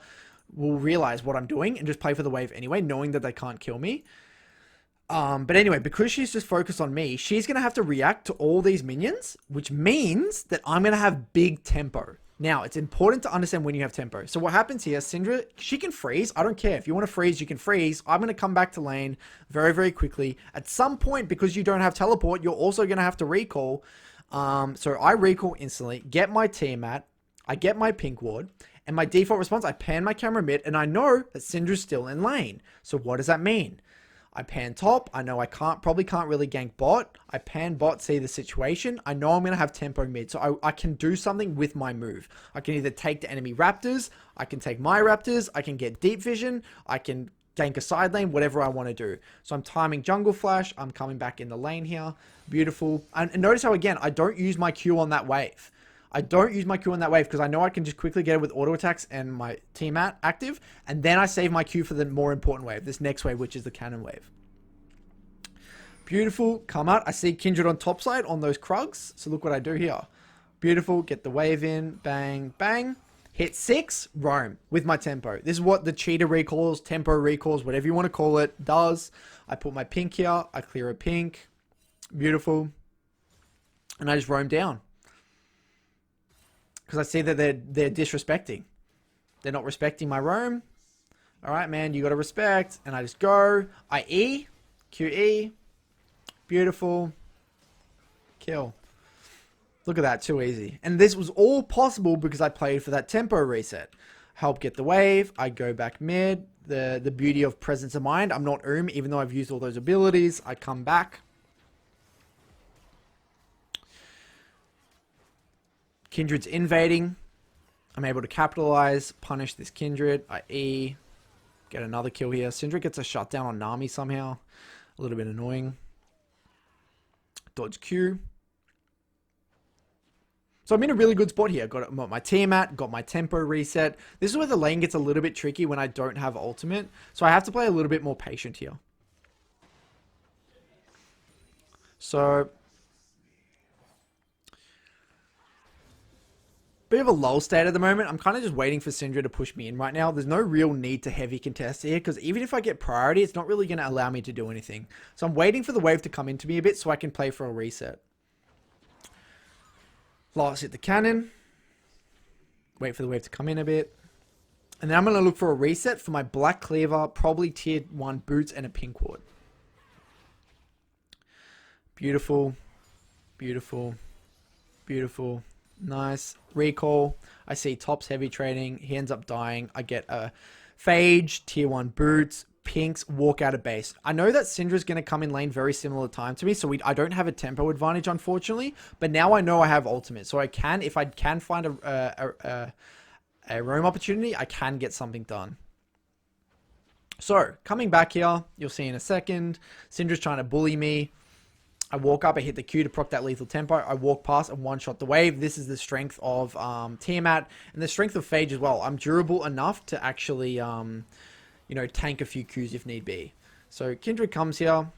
will realize what I'm doing and just play for the wave anyway, knowing that they can't kill me. But anyway, because she's just focused on me, she's going to have to react to all these minions, which means that I'm going to have big tempo. Now, it's important to understand when you have tempo. So what happens here, Syndra, she can freeze. I don't care. If you want to freeze, you can freeze. I'm going to come back to lane very, very quickly. At some point, because you don't have teleport, you're also going to have to recall. So I recall instantly, get my Tiamat, I get my pink ward, and my default response, I pan my camera mid, and I know that Syndra's still in lane. So what does that mean? I pan top. I know I probably can't really gank bot. I pan bot, see the situation. I know I'm going to have tempo mid. So I can do something with my move. I can either take the enemy raptors. I can take my raptors. I can get deep vision. I can gank a side lane, whatever I want to do. So I'm timing jungle flash. I'm coming back in the lane here. Beautiful. And notice how, again, I don't use my Q on that wave. I don't use my Q on that wave because I know I can just quickly get it with auto attacks and my Tiamat active. And then I save my Q for the more important wave, this next wave, which is the cannon wave. Beautiful. Come out. I see Kindred on top side on those Krugs. So look what I do here. Beautiful. Get the wave in. Bang, bang. Hit 6. Roam with my tempo. This is what the cheetah recalls, tempo recalls, whatever you want to call it, does. I put my pink here. I clear a pink. Beautiful. And I just roam down. Because I see that they're disrespecting. They're not respecting my roam. All right, man, you got to respect. And I just go. I E. QE. Beautiful. Kill. Look at that. Too easy. And this was all possible because I played for that tempo reset. Help get the wave. I go back mid. The beauty of presence of mind. I'm not even though I've used all those abilities. I come back. Kindred's invading. I'm able to capitalize, punish this Kindred. I E. Get another kill here. Syndra gets a shutdown on Nami somehow. A little bit annoying. Dodge Q. So I'm in a really good spot here. Got my Tiamat, got my tempo reset. This is where the lane gets a little bit tricky when I don't have ultimate. So I have to play a little bit more patient here. So bit of a lull state at the moment. I'm kind of just waiting for Syndra to push me in right now. There's no real need to heavy contest here because even if I get priority, it's not really going to allow me to do anything. So I'm waiting for the wave to come into me a bit so I can play for a reset. Last hit the cannon. Wait for the wave to come in a bit. And then I'm going to look for a reset for my Black Cleaver, probably tier 1 boots and a pink ward. Beautiful. Beautiful. Beautiful. Nice. Recall. I see Top's heavy trading. He ends up dying. I get a Phage, tier 1 boots, pinks, walk out of base. I know that Syndra's going to come in lane very similar time to me, so I don't have a tempo advantage, unfortunately. But now I know I have ultimate, so I can, if I can find a roam opportunity, I can get something done. So, coming back here, you'll see in a second, Syndra's trying to bully me. I walk up, I hit the Q to proc that lethal tempo. I walk past and one-shot the wave. This is the strength of Tiamat and the strength of Phage as well. I'm durable enough to actually, you know, tank a few Qs if need be. So Kindred comes here.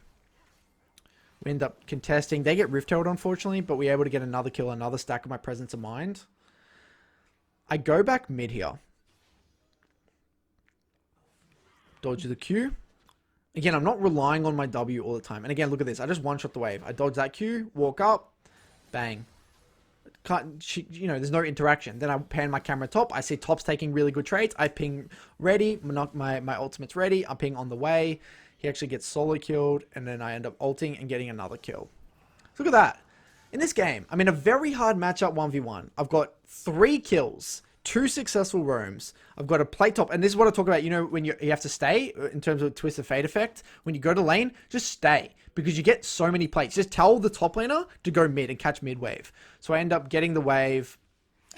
We end up contesting. They get Rift-Held, unfortunately, but we're able to get another kill, another stack of my Presence of Mind. I go back mid here. Dodge the Q. Again, I'm not relying on my W all the time. And again, look at this. I just one-shot the wave. I dodge that Q, walk up, bang. You know, there's no interaction. Then I pan my camera top. I see Top's taking really good trades. I ping ready. My ultimate's ready. I ping on the way. He actually gets solo killed. And then I end up ulting and getting another kill. Look at that. In this game, I'm in a very hard matchup 1v1. I've got 3 kills. 2 successful roams. I've got a plate top, and this is what I talk about, you know, when you have to stay in terms of Twist of Fate effect. When you go to lane, just stay, because you get so many plates. Just tell the top laner to go mid and catch mid wave. So I end up getting the wave,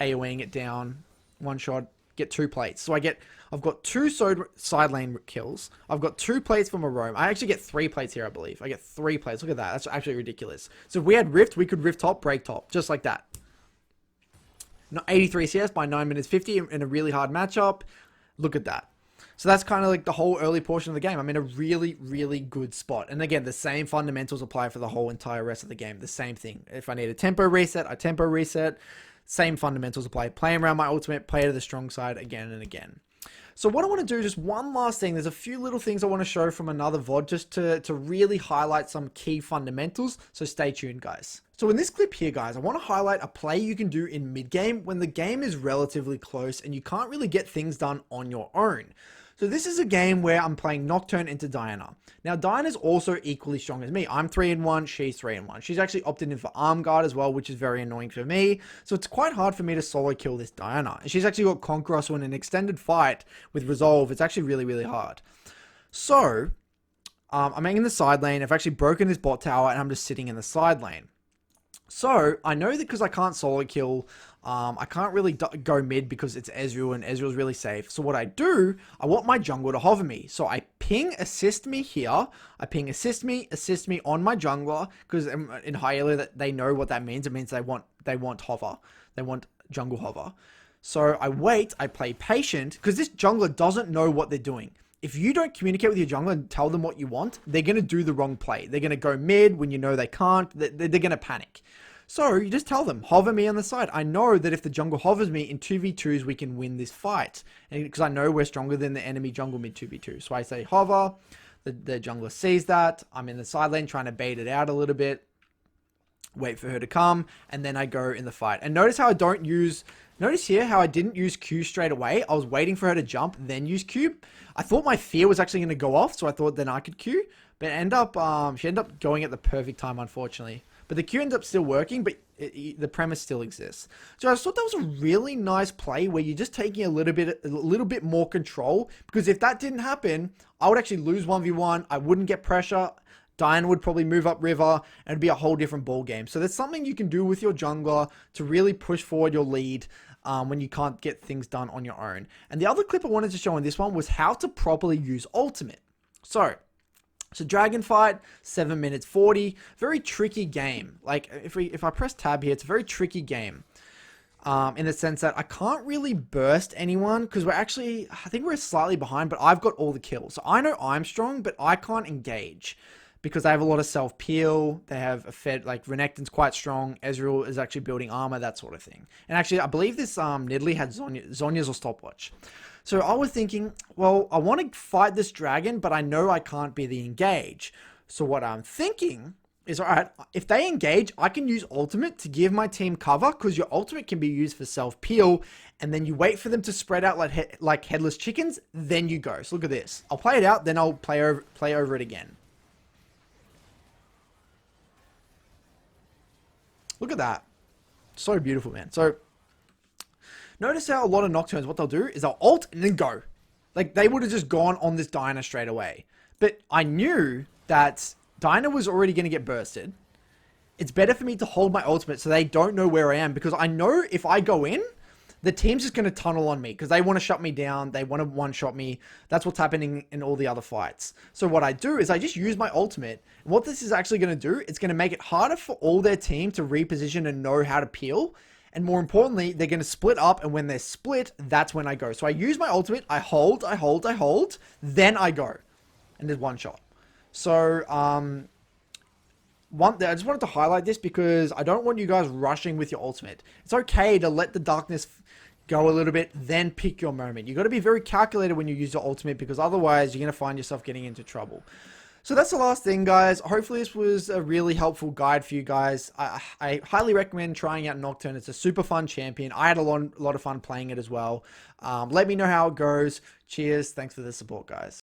AoEing it down, one shot, get 2 plates. So I've got 2 side lane kills. I've got 2 plates from a roam. I actually get 3 plates here, I believe. I get 3 plates. Look at that. That's actually ridiculous. So if we had Rift, we could Rift top, break top, just like that. 83 CS by 9 minutes 50 in a really hard matchup. Look at that. So that's kind of like the whole early portion of the game. I'm in a really, really good spot. And again, the same fundamentals apply for the whole entire rest of the game. The same thing. If I need a tempo reset, I tempo reset. Same fundamentals apply. Playing around my ultimate, play to the strong side again and again. So what I want to do, just one last thing. There's a few little things I want to show from another VOD just to really highlight some key fundamentals. So stay tuned, guys. So in this clip here, guys, I want to highlight a play you can do in mid-game when the game is relatively close and you can't really get things done on your own. So this is a game where I'm playing Nocturne into Diana. Now, Diana's also equally strong as me. I'm 3-1, she's 3-1. She's actually opted in for Arm Guard as well, which is very annoying for me. So it's quite hard for me to solo kill this Diana. And she's actually got Conqueror, so in an extended fight with Resolve, it's actually really, really hard. So, I'm in the side lane. I've actually broken this bot tower, and I'm just sitting in the side lane. So, I know that because I can't solo kill, I can't really go mid because it's Ezreal and Ezreal's really safe. So what I do, I want my jungler to hover me. So I ping assist me here. I ping assist me on my jungler, because in high elo they know what that means. It means they want hover. They want jungle hover. So I wait, I play patient, because this jungler doesn't know what they're doing. If you don't communicate with your jungler and tell them what you want, they're going to do the wrong play. They're going to go mid when you know they can't. They're going to panic. So you just tell them, hover me on the side. I know that if the jungle hovers me in 2v2s, we can win this fight. And because I know we're stronger than the enemy jungle mid 2v2. So I say hover. The jungler sees that. I'm in the side lane trying to bait it out a little bit. Wait for her to come. And then I go in the fight. And notice how I don't use... Notice here how I didn't use Q straight away. I was waiting for her to jump, then use Q. I thought my fear was actually going to go off, so I thought then I could Q. But she ended up going at the perfect time, unfortunately. But the Q ended up still working, but the premise still exists. So I just thought that was a really nice play where you're just taking a little bit more control. Because if that didn't happen, I would actually lose 1v1. I wouldn't get pressure. Diana would probably move up river, and it'd be a whole different ball game. So there's something you can do with your jungler to really push forward your lead when you can't get things done on your own. And the other clip I wanted to show in this one was how to properly use ultimate. So Dragon Fight, 7 minutes 40, very tricky game. Like if I press tab here, it's a very tricky game. In the sense that I can't really burst anyone because I think we're slightly behind, but I've got all the kills. So I know I'm strong, but I can't engage because I have a lot of self-peel. They have a fed, like Renekton's quite strong. Ezreal is actually building armor, that sort of thing. And actually, I believe this Nidalee had Zhonya's or stopwatch. So I was thinking, well, I want to fight this dragon, but I know I can't be the engage. So what I'm thinking is, all right, if they engage, I can use ultimate to give my team cover, because your ultimate can be used for self-peel, and then you wait for them to spread out like headless chickens, then you go. So look at this. I'll play it out, then I'll play over it again. Look at that. So beautiful, man. So notice how a lot of Nocturnes, what they'll do is they'll ult and then go. Like, they would have just gone on this Diana straight away. But I knew that Diana was already going to get bursted. It's better for me to hold my ultimate so they don't know where I am, because I know if I go in, the team's just going to tunnel on me because they want to shut me down. They want to one-shot me. That's what's happening in all the other fights. So what I do is I just use my ultimate. And what this is actually going to do, it's going to make it harder for all their team to reposition and know how to peel. And more importantly, they're going to split up. And when they're split, that's when I go. So I use my ultimate. I hold. Then I go. And there's one shot. So, I just wanted to highlight this because I don't want you guys rushing with your ultimate. It's okay to let the darkness go a little bit, then pick your moment. You got to be very calculated when you use your ultimate, because otherwise you're going to find yourself getting into trouble. So that's the last thing, guys. Hopefully this was a really helpful guide for you guys. I highly recommend trying out Nocturne. It's a super fun champion. I had a lot of fun playing it as well. Let me know how it goes. Cheers. Thanks for the support, guys.